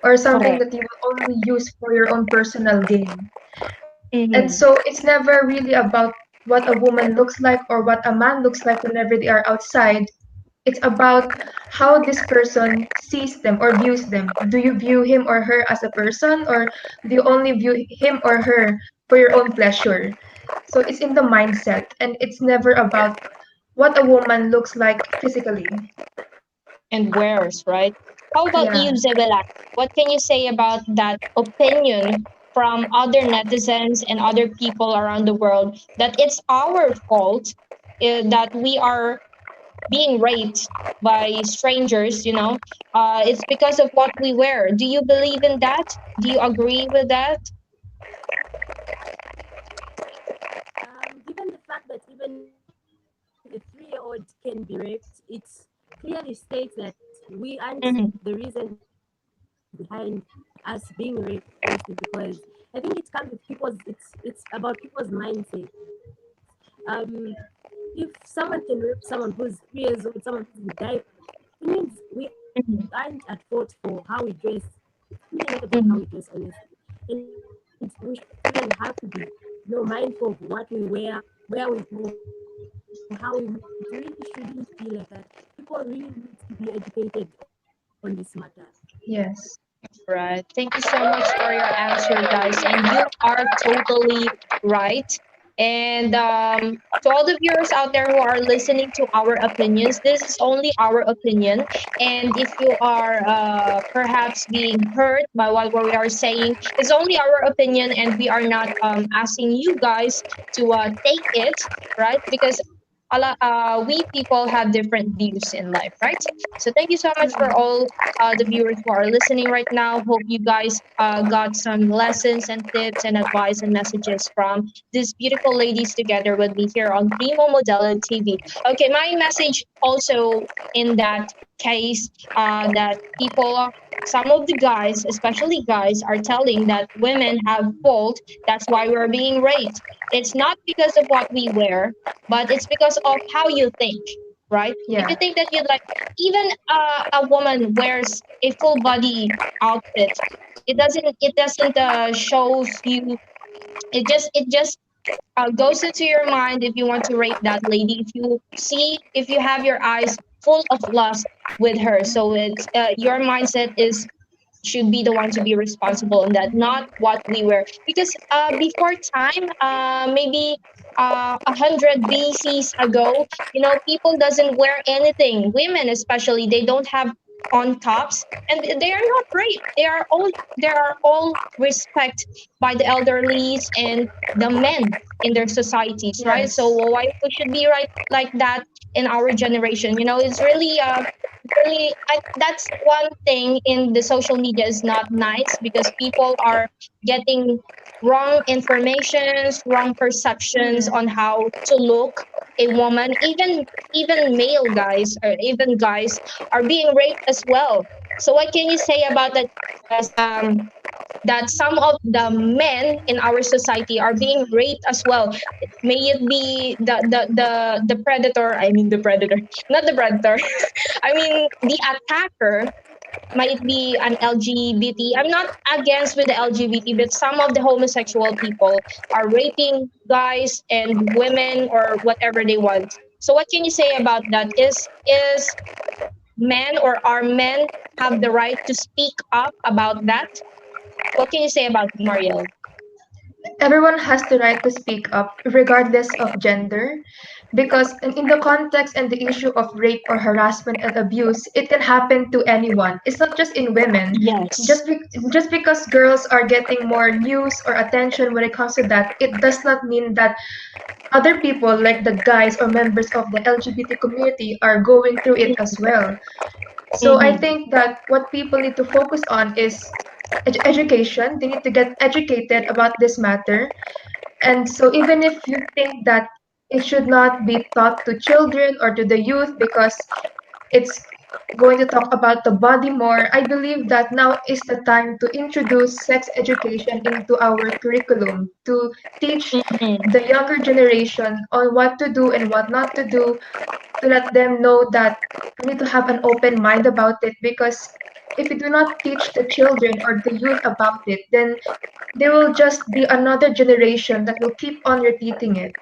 or something Correct. that you will only use for your own personal gain. And Mm-hmm. so it's never really about what a woman looks like or what a man looks like whenever they are outside. It's about how this person sees them or views them. Do you view him or her as a person, or do you only view him or her for your own pleasure? So it's in the mindset, and it's never about what a woman looks like physically. And wears, right? How about Yeah. you, Zebela? What can you say about that opinion from other netizens and other people around the world that it's our fault that we are being raped by strangers, it's because of what we wear. Do you believe in that? Do you agree with that? Given the fact that even a 3-year-old can be raped, it clearly states that we aren't the Mm-hmm. reason behind us being raped, mostly because I think it comes with people's. It's about people's mindset. Um, if someone can rape someone who's 3 years old, someone who's in diapers, it means we aren't at fault for how we dress. It's really not about how we dress, honestly. Mm-hmm. And we shouldn't even have to be, mindful of what we wear, where we go, how we move. It really shouldn't be like that. People really need to be educated on this matter. Yes. Right. Thank you so much for your answer, guys. And you are totally right. And to all the viewers out there who are listening to our opinions, this is only our opinion. And if you are perhaps being hurt by what we are saying, it's only our opinion, and we are not asking you guys to take it, right? Because we people have different views in life, right? So thank you so much for Mm. all the viewers who are listening right now. Hope you guys got some lessons and tips and advice and messages from these beautiful ladies together with me here on Primo Modelo TV. Okay, my message also in that case, that people, some of the guys, especially guys, are telling that women have fault. That's why we're being raped. It's not because of what we wear, but it's because of how you think, right? If Yeah. you think that you like, even a woman wears a full body outfit, it doesn't shows you. It just goes into your mind if you want to rape that lady. If you have your eyes full of lust with her, so it's your mindset is should be the one to be responsible in that, not what we wear. Because before time, maybe 100 BCs ago, people doesn't wear anything. Women, especially, they don't have on tops, and they are not raped. They are all respect by the elderlies and the men in their societies, right? So Yes. why we should be right like that in our generation? It's really that's one thing in the social media is not nice, because people are getting wrong informations, wrong perceptions Mm. on how to look a woman. Even male guys, or even guys, are being raped as well. So what can you say about that, guys? That some of the men in our society are being raped as well. May it be the predator. I mean the predator, not the predator. I mean the attacker might be an LGBT. I'm not against with the LGBT, but some of the homosexual people are raping guys and women or whatever they want. So what can you say about that? Is men, or are men have the right to speak up about that? What can you say about Mariel? Everyone has the right to speak up, regardless of gender, because in the context and the issue of rape or harassment and abuse, it can happen to anyone. It's not just in women. Yes. Just because girls are getting more news or attention when it comes to that, it does not mean that other people, like the guys or members of the LGBT community, are going through it as well. So I Mm-hmm. think that what people need to focus on is education. They need to get educated about this matter. And so even if you think that it should not be taught to children or to the youth because it's going to talk about the body more, I believe that now is the time to introduce sex education into our curriculum, to teach Mm-hmm. the younger generation on what to do and what not to do, to let them know that we need to have an open mind about it, because if we do not teach the children or the youth about it, then there will just be another generation that will keep on repeating it.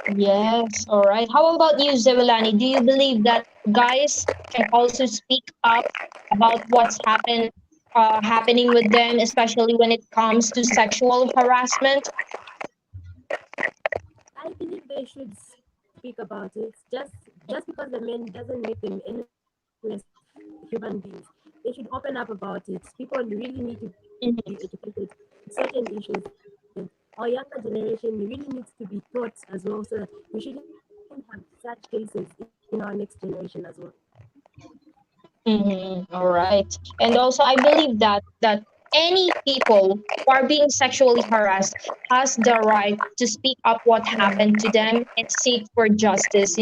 Yes, all right. How about you, Zewelani? Do you believe that guys can also speak up about what's happening with them, especially when it comes to sexual harassment? I believe they should speak about it. Just because the men doesn't make them any less human beings. They should open up about it. People really need to be educated in certain issues, and our younger generation really needs to be taught as well, so that we shouldn't have such cases in the future. in our next generation as well. All right. And also, I believe that any people who are being sexually harassed has the right to speak up what happened to them and seek for justice.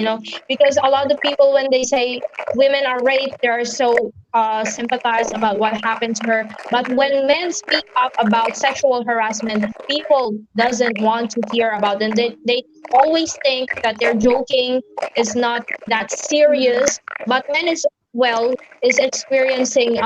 Because a lot of people, when they say women are raped, they are so sympathized about what happened to her. But when men speak up about sexual harassment, people doesn't want to hear about them. They always think that they're joking, is not that serious. But men is experiencing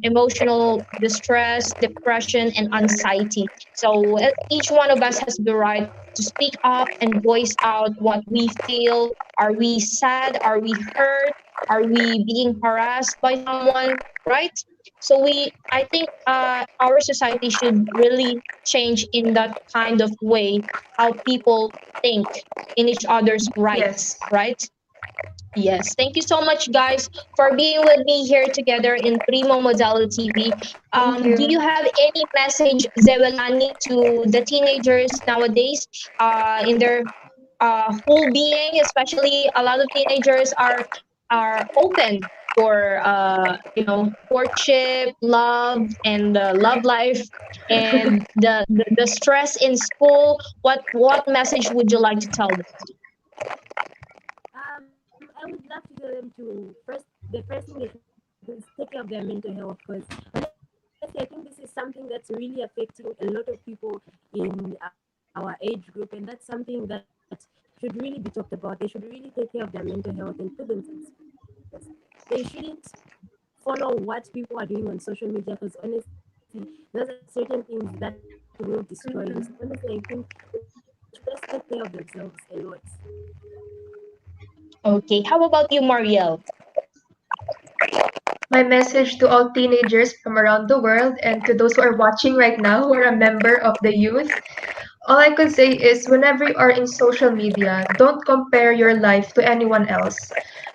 emotional distress, depression, and anxiety. So each one of us has the right to speak up and voice out what we feel. Are we sad? Are we hurt? Are we being harassed by someone? Right? So I think our society should really change in that kind of way, how people think in each other's rights, Yes. right? Yes, thank you so much, guys, for being with me here together in Primo Modelo TV. Thank Do you you. have any message, Zewelani, to the teenagers nowadays in their whole being? Especially, a lot of teenagers are open for courtship, love, and love life, and the stress in school. What message would you like to tell them? I would love to tell them to the first thing they should do is take care of their mental health, because honestly, I think this is something that's really affecting a lot of people in our age group, and that's something that should really be talked about. They should really take care of their mental health and put themselves first. They shouldn't follow what people are doing on social media, because honestly, those are certain things that will destroy you. So honestly, I think they should just take care of themselves a lot. Okay, how about you, Mariel? My message to all teenagers from around the world and to those who are watching right now who are a member of the youth, all I could say is whenever you are in social media, don't compare your life to anyone else.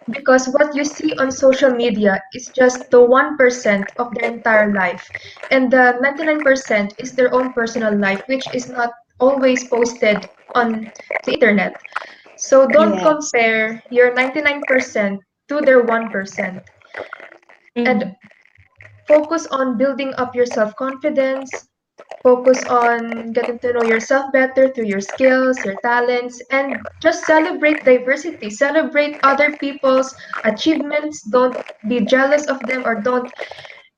Because what you see on social media is just the 1% of their entire life. And the 99% is their own personal life, which is not always posted on the internet. So don't Yes. compare your 99% to their 1%. And Mm-hmm. focus on building up your self-confidence, focus on getting to know yourself better through your skills, your talents, and just celebrate diversity. Celebrate other people's achievements. Don't be jealous of them or don't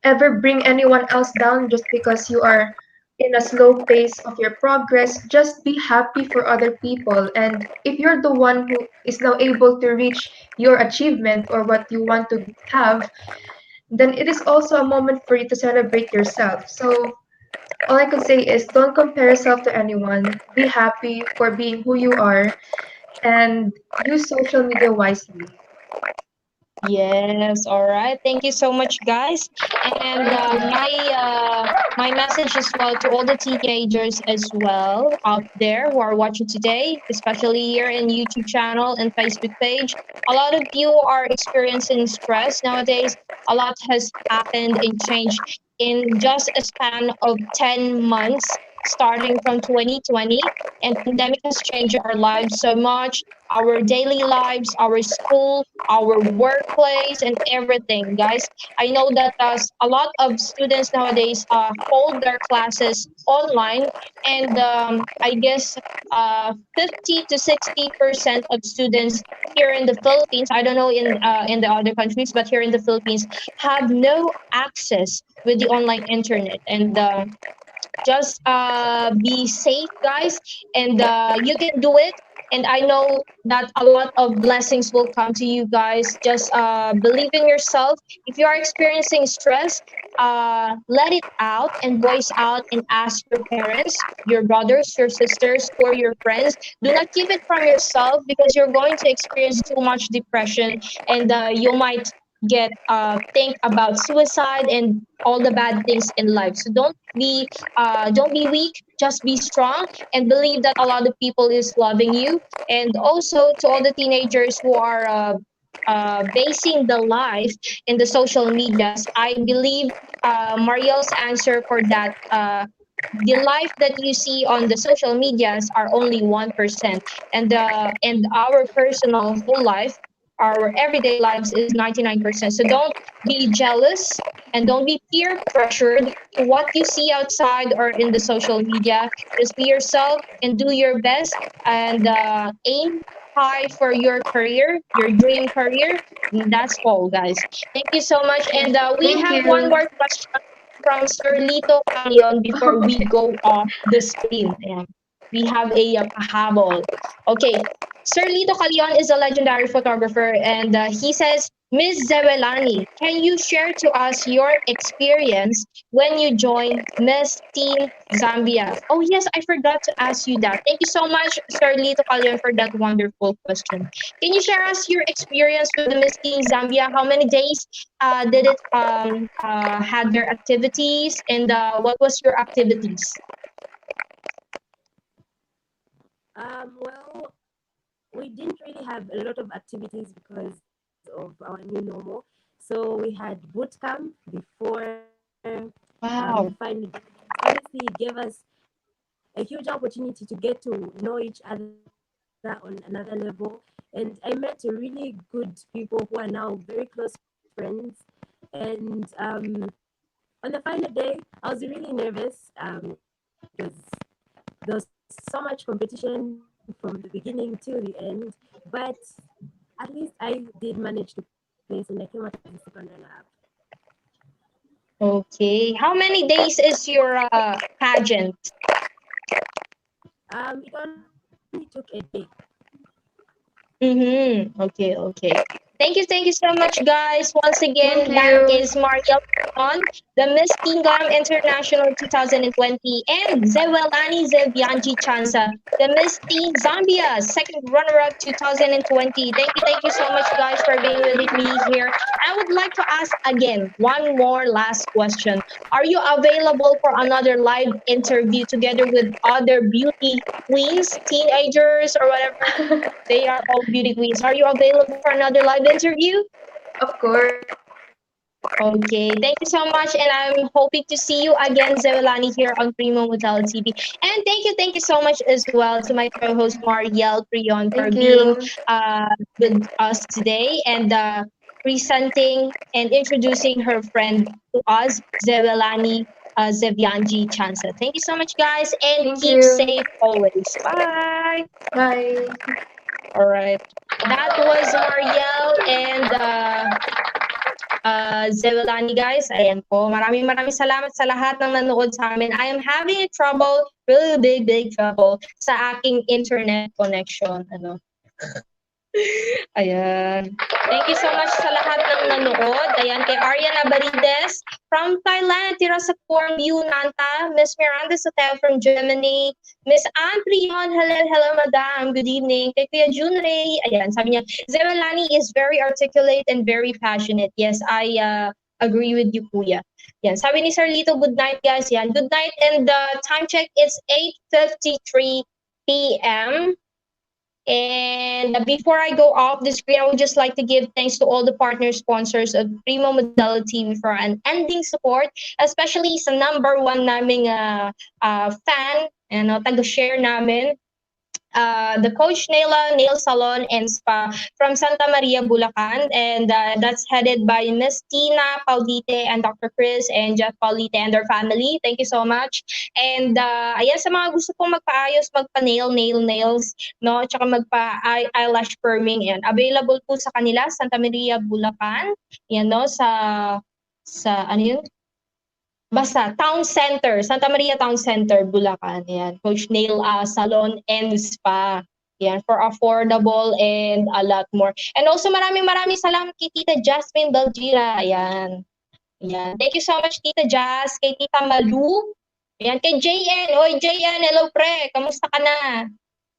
ever bring anyone else down just because you are in a slow pace of your progress. Just be happy for other people. And if you're the one who is now able to reach your achievement or what you want to have, then it is also a moment for you to celebrate yourself. So all I could say is don't compare yourself to anyone. Be happy for being who you are and use social media wisely. Yes, all right. Thank you so much, guys. And Thank you. my message as well to all the teenagers as well out there who are watching today, especially here in YouTube channel and Facebook page. A lot of you are experiencing stress nowadays. A lot has happened and changed in just a span of 10 months, starting from 2020. And pandemic has changed our lives so much, our daily lives, our school, our workplace, and everything, guys. I know that a lot of students nowadays hold their classes online, and I guess 50 to 60% of students here in the Philippines, I don't know in the other countries, but here in the Philippines, have no access with the online internet. And just be safe, guys, and you can do it. And I know that a lot of blessings will come to you guys. Just believe in yourself. If you are experiencing stress, let it out and voice out and ask your parents, your brothers, your sisters, or your friends. Do not keep it from yourself, because you're going to experience too much depression, and you might get think about suicide and all the bad things in life. So don't be weak, just be strong, and believe that a lot of people is loving you. And also to all the teenagers who are basing the life in the social medias, I believe Mariel's answer for that, the life that you see on the social medias are only 1%, and our personal whole life our everyday lives is 99%. So don't be jealous and don't be peer pressured to what you see outside or in the social media. Just be yourself and do your best and aim high for your career, your dream career. And that's all, guys. Thank you so much. And we Thank have one you. more question from Sir Lito Calion before we Okay. go off the screen. Ayan. We have a pahabol. Okay, Sir Lito Calion is a legendary photographer, and he says, Miss Zewelani, can you share to us your experience when you joined Miss Teen Zambia? Oh, yes, I forgot to ask you that. Thank you so much, Sir Lito Calion, for that wonderful question. Can you share us your experience with the Miss Teen Zambia? How many days did it had their activities, and what was your activities? Well, we didn't really have a lot of activities because of our new normal. So we had boot camp before the Wow. final day. Honestly, it gave us a huge opportunity to get to know each other on another level. And I met really good people who are now very close friends. And on the final day, I was really nervous because there was so much competition from the beginning till the end. But at least I did manage to place and I came out as the second runner-up. Okay. How many days is your pageant? It only took a day. Mm-hmm. Okay, okay. Thank you so much, guys. Once Thank again, that you. is Mariel on the Miss Teen GLAM International 2020 and Zewelani Zevyanji Chansa, the Miss Teen Zambia second runner-up 2020. Thank you so much, guys, for being with me here. I would like to ask again one more last question. Are you available for another live interview together with other beauty queens, teenagers, or whatever? They are all beauty queens. Are you available for another live interview? Of course. Okay, thank you so much, and I'm hoping to see you again, Zewelani, here on Primo Modelo TV. And thank you so much as well to my co-host Mariel Prion for Thank being you. with us today and presenting and introducing her friend to us, Zewelani Zevyanji Chansa. Thank you so much, guys, and Thank keep you. safe always. Bye. Bye. All right. That was Mariel and Zewelani, guys. Ayan po. Maraming salamat sa lahat ng nanood sa amin. I am having a trouble, really big trouble sa aking internet connection. Ano? Ayan. Thank you so much sa lahat ng nanood. Ayan, kay Ariana Barides from Thailand, tira sa View, Nanta. Miss Miranda Sotel from Germany. Miss Anne Prion, hello, madam. Good evening. Kay Kuya June Ray, ayan, sabi niya, Zewelani is very articulate and very passionate. Yes, I agree with you, Kuya. Yan, sabi ni Sir Lito, good night, guys. Yan, good night. And time check, it's 8:53 p.m. And before I go off the screen, I would just like to give thanks to all the partner sponsors of Primo Modelo TV for an ending support, especially sa number one naming fan, taga-share namin, the Coach Naila Nail Salon and Spa from Santa Maria, Bulacan. And that's headed by Miss Tina Paulite and Dr. Chris and Jeff Paulite and their family. Thank you so much. And ayan, sa mga gusto pong magpaayos, nails, no? Tsaka eyelash firming, yan. Available po sa kanila, Santa Maria, Bulacan. Yan, no? Ano yun? Basta, Town Center, Santa Maria Town Center, Bulacan. Yan. Coach Nail Salon and Spa. Yan, for affordable and a lot more. And also, maraming salamat kay Tita Jasmine Belgira. Ayan. Ayan. Thank you so much, Tita Jazz. Kay Tita Malu. Ayan. Kay JN. Oy, JN, hello pre. Kamusta ka na?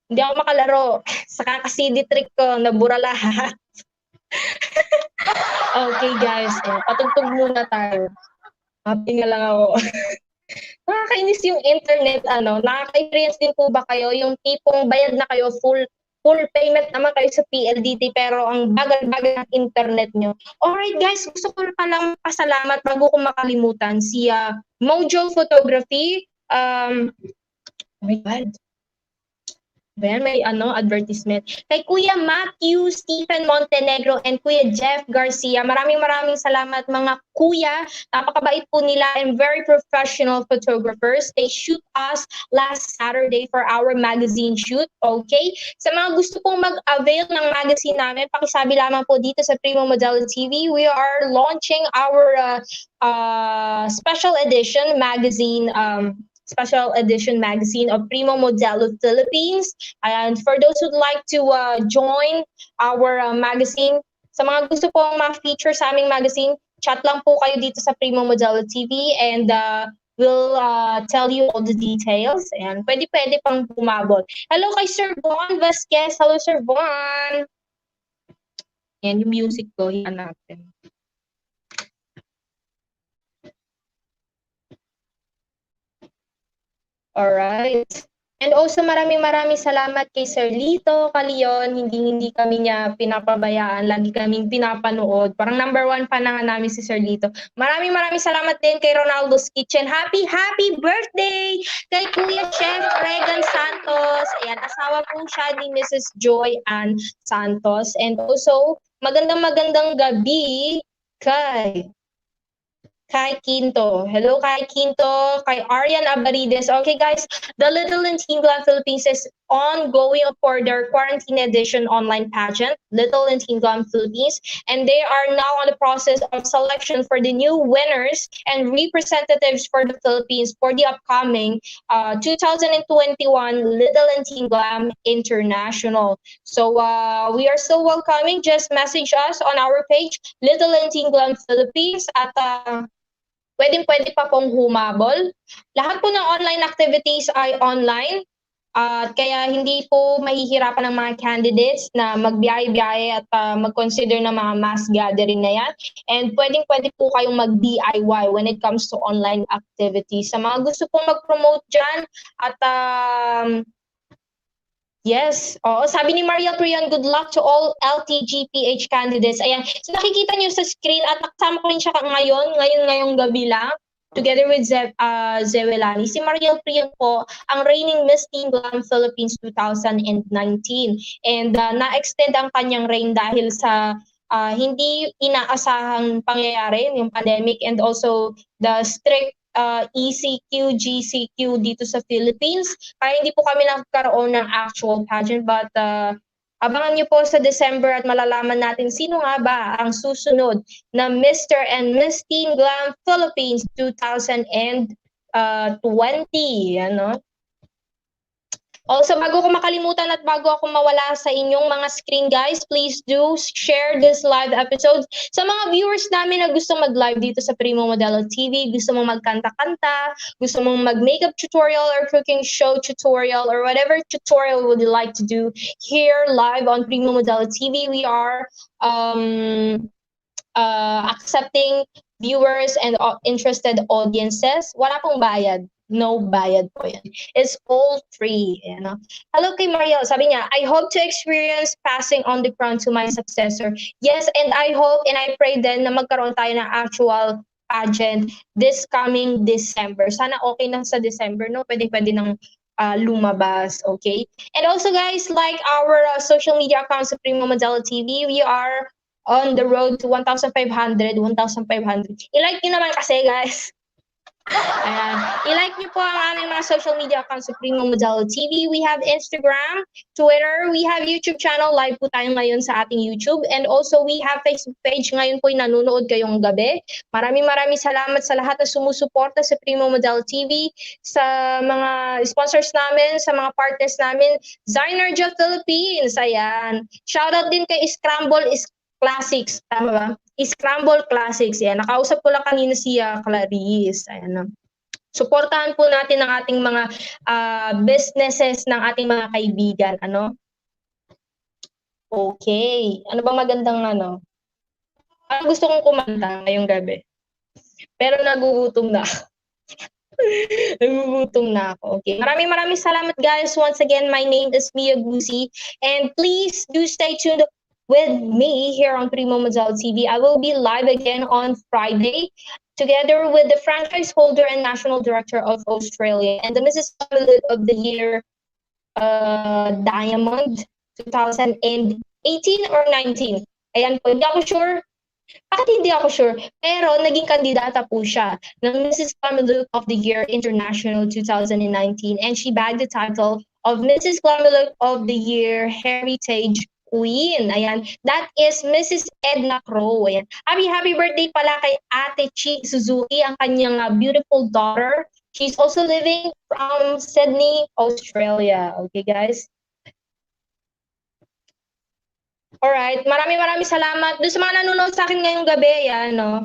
Hindi ako makalaro. Sa kaka-CD trick ko, nabura lahat. Okay, guys. Patugtog muna tayo. Happy nga lang ako. Nakakainis yung internet, nakaka-experience din po ba kayo yung tipong bayad na kayo, full payment naman kayo sa PLDT pero ang bagal-bagal ng internet nyo. Alright guys, gusto ko pa lang pasalamat bago ko makalimutan si Mojo Photography. Oh my God. Ayan, may advertisement. Kay Kuya Matthew Stephen Montenegro and Kuya Jeff Garcia. Maraming salamat mga kuya. Napakabait po nila and very professional photographers. They shoot us last Saturday for our magazine shoot. Okay? Sa mga gusto pong mag-avail ng magazine namin, pakisabi lamang po dito sa Primo Modelo TV. We are launching our special edition magazine of Primo Modelo Philippines. And for those who'd like to join our magazine, sa mga gusto pong ma-feature sa aming magazine, chat lang po kayo dito sa Primo Modelo TV and we'll tell you all the details. And pwede pang bumabot. Hello kay Sir Von Vasquez. Hello, Sir Von. Yan yung music ko. Yan natin. Alright. And also maraming salamat kay Sir Lito Calion. Hindi kami niya pinapabayaan. Lagi kaming pinapanood. Parang number 1 pa na nga namin si Sir Lito. Maraming salamat din kay Ronaldo's Kitchen. Happy birthday kay Kuya Chef Regan Santos. Ayan, asawa po siya ni Mrs. Joy Ann Santos. And also, magandang gabi kay Quinto. Hello, kay Quinto. Kay Arian Abarides. Okay, guys, the Little and Teen Glam Philippines is ongoing for their quarantine edition online pageant, Little and Teen Glam Philippines, and they are now on the process of selection for the new winners and representatives for the Philippines for the upcoming 2021 Little and Teen Glam International. So we are still welcoming. Just message us on our page, Little and Teen Glam Philippines, at pwede pa pong humabol. Lahat po ng online activities ay online. Kaya hindi po mahihirapan ng mga candidates na magbiyahe-biyahe at mag-consider ng mga mass gathering na yan. And pwede po kayong mag-DIY when it comes to online activities. Sa mga gusto pong mag-promote dyan at yes. Oo, sabi ni Mariel Prion, good luck to all LTGPH candidates. Ayan. So nakikita niyo sa screen at nakasama ko rin siya ngayong gabi lang, together with Zewelani. Si Mariel Prion po, ang reigning Miss Teen Glam Philippines 2019. And na-extend ang kanyang reign dahil sa hindi inaasahang pangyayari, yung pandemic, and also the strict ECQ, GCQ dito sa Philippines. Kaya hindi po kami nagkaroon ng actual pageant, but abangan niyo po sa December at malalaman natin sino nga ba ang susunod na Mr. and Miss Teen Glam Philippines 2020. Ano? Also, bago ko makalimutan at bago ako mawala sa inyong mga screen, guys, please do share this live episode. Sa mga viewers namin na gusto mag-live dito sa Primo Modelo TV, gusto mong magkanta-kanta, gusto mong mag-makeup tutorial or cooking show tutorial or whatever tutorial would you like to do here live on Primo Modelo TV, we are accepting viewers and interested audiences. Wala pong bayad. No bayad po yan. It's all free. You know? Hello kay Mariel. Sabi niya, I hope to experience passing on the crown to my successor. Yes, and I hope and I pray then na magkaroon tayo ng actual pageant this coming December. Sana okay na sa December, no? Pwede nang lumabas, okay? And also, guys, like our social media accounts sa Primo Modelo TV, we are on the road to 1,500. I-like nyo naman kasi, guys. Ayan. I-like niyo po ang aming mga social media accounts sa Primo Modelo TV. We have Instagram, Twitter, we have YouTube channel. Live po tayo ngayon sa ating YouTube. And also we have Facebook page. Ngayon po yung nanonood kayong gabi. Maraming salamat sa lahat na sumusuporta sa Primo Modelo TV, sa mga sponsors namin, sa mga partners namin. Zynergia Philippines. Ayan. Shoutout din kay Scramble Classics. Tama ba? Scramble Classics. Yan. Nakausap ko lang kanina siya, Clarice. Ayan. Suportahan po natin ang ating mga businesses ng ating mga kaibigan. Ano? Okay. Ano ba magandang ano? Gusto kong kumanta ngayong gabi. Pero nagugutom na ako. Nagugutom na ako. Okay. Maraming salamat, guys. Once again, my name is Mia Gusi. And please do stay tuned with me here on Primo Modelo TV. I will be live again on Friday together with the franchise holder and national director of Australia and the Mrs. of the Year Diamond 2018 or 19. Ayan po, hindi ako sure. Bakit hindi ako sure? Pero naging kandidata po siya ng Mrs. Glamour of the Year International 2019 and she bagged the title of Mrs. Glamour of the Year Heritage Queen. Ayan. That is Mrs. Edna Crow. Ayan. Happy birthday pala kay Ate Chi Suzuki, ang kanyang beautiful daughter. She's also living from Sydney, Australia. Okay, guys? Alright, maraming salamat. Doon sa mga nanonood sa akin ngayong gabi, yan, no?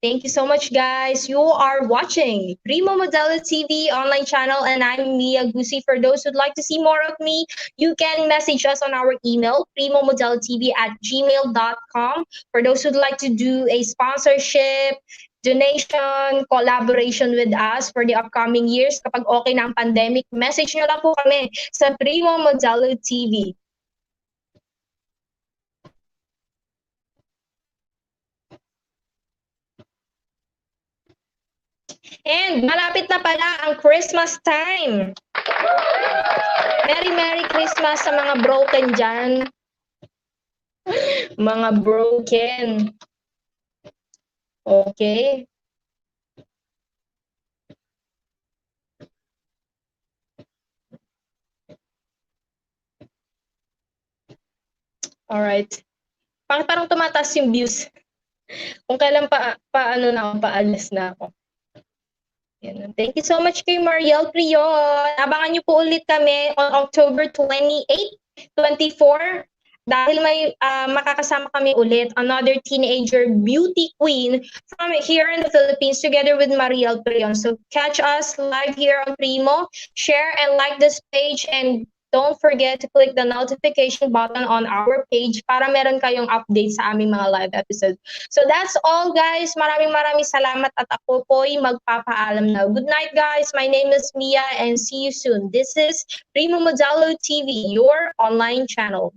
Thank you so much, guys. You are watching Primo Modelo TV online channel, and I'm 𝙎𝘼𝙑𝙀. For those who'd like to see more of me, you can message us on our email, primomodelotv@gmail.com. For those who'd like to do a sponsorship, donation, collaboration with us for the upcoming years, kapag okay na ang pandemic, message nyo lang po kami sa Primo Modelo TV. And malapit na pala ang Christmas time. Merry Christmas sa mga broken dyan. Mga broken. Okay. Alright. Parang tumataas yung views. Kung kailan paalis na ako. Yan. Thank you so much kay Mariel Prion. Abangan niyo po ulit kami on October 28, 24 dahil may makakasama kami ulit, another teenager beauty queen from here in the Philippines together with Mariel Prion. So catch us live here on Primo, share and like this page, and don't forget to click the notification button on our page para meron kayong update sa aming mga live episodes. So that's all, guys. Maraming salamat at ako po'y magpapaalam na. Good night, guys. My name is Mia and see you soon. This is Primo Modelo TV, your online channel.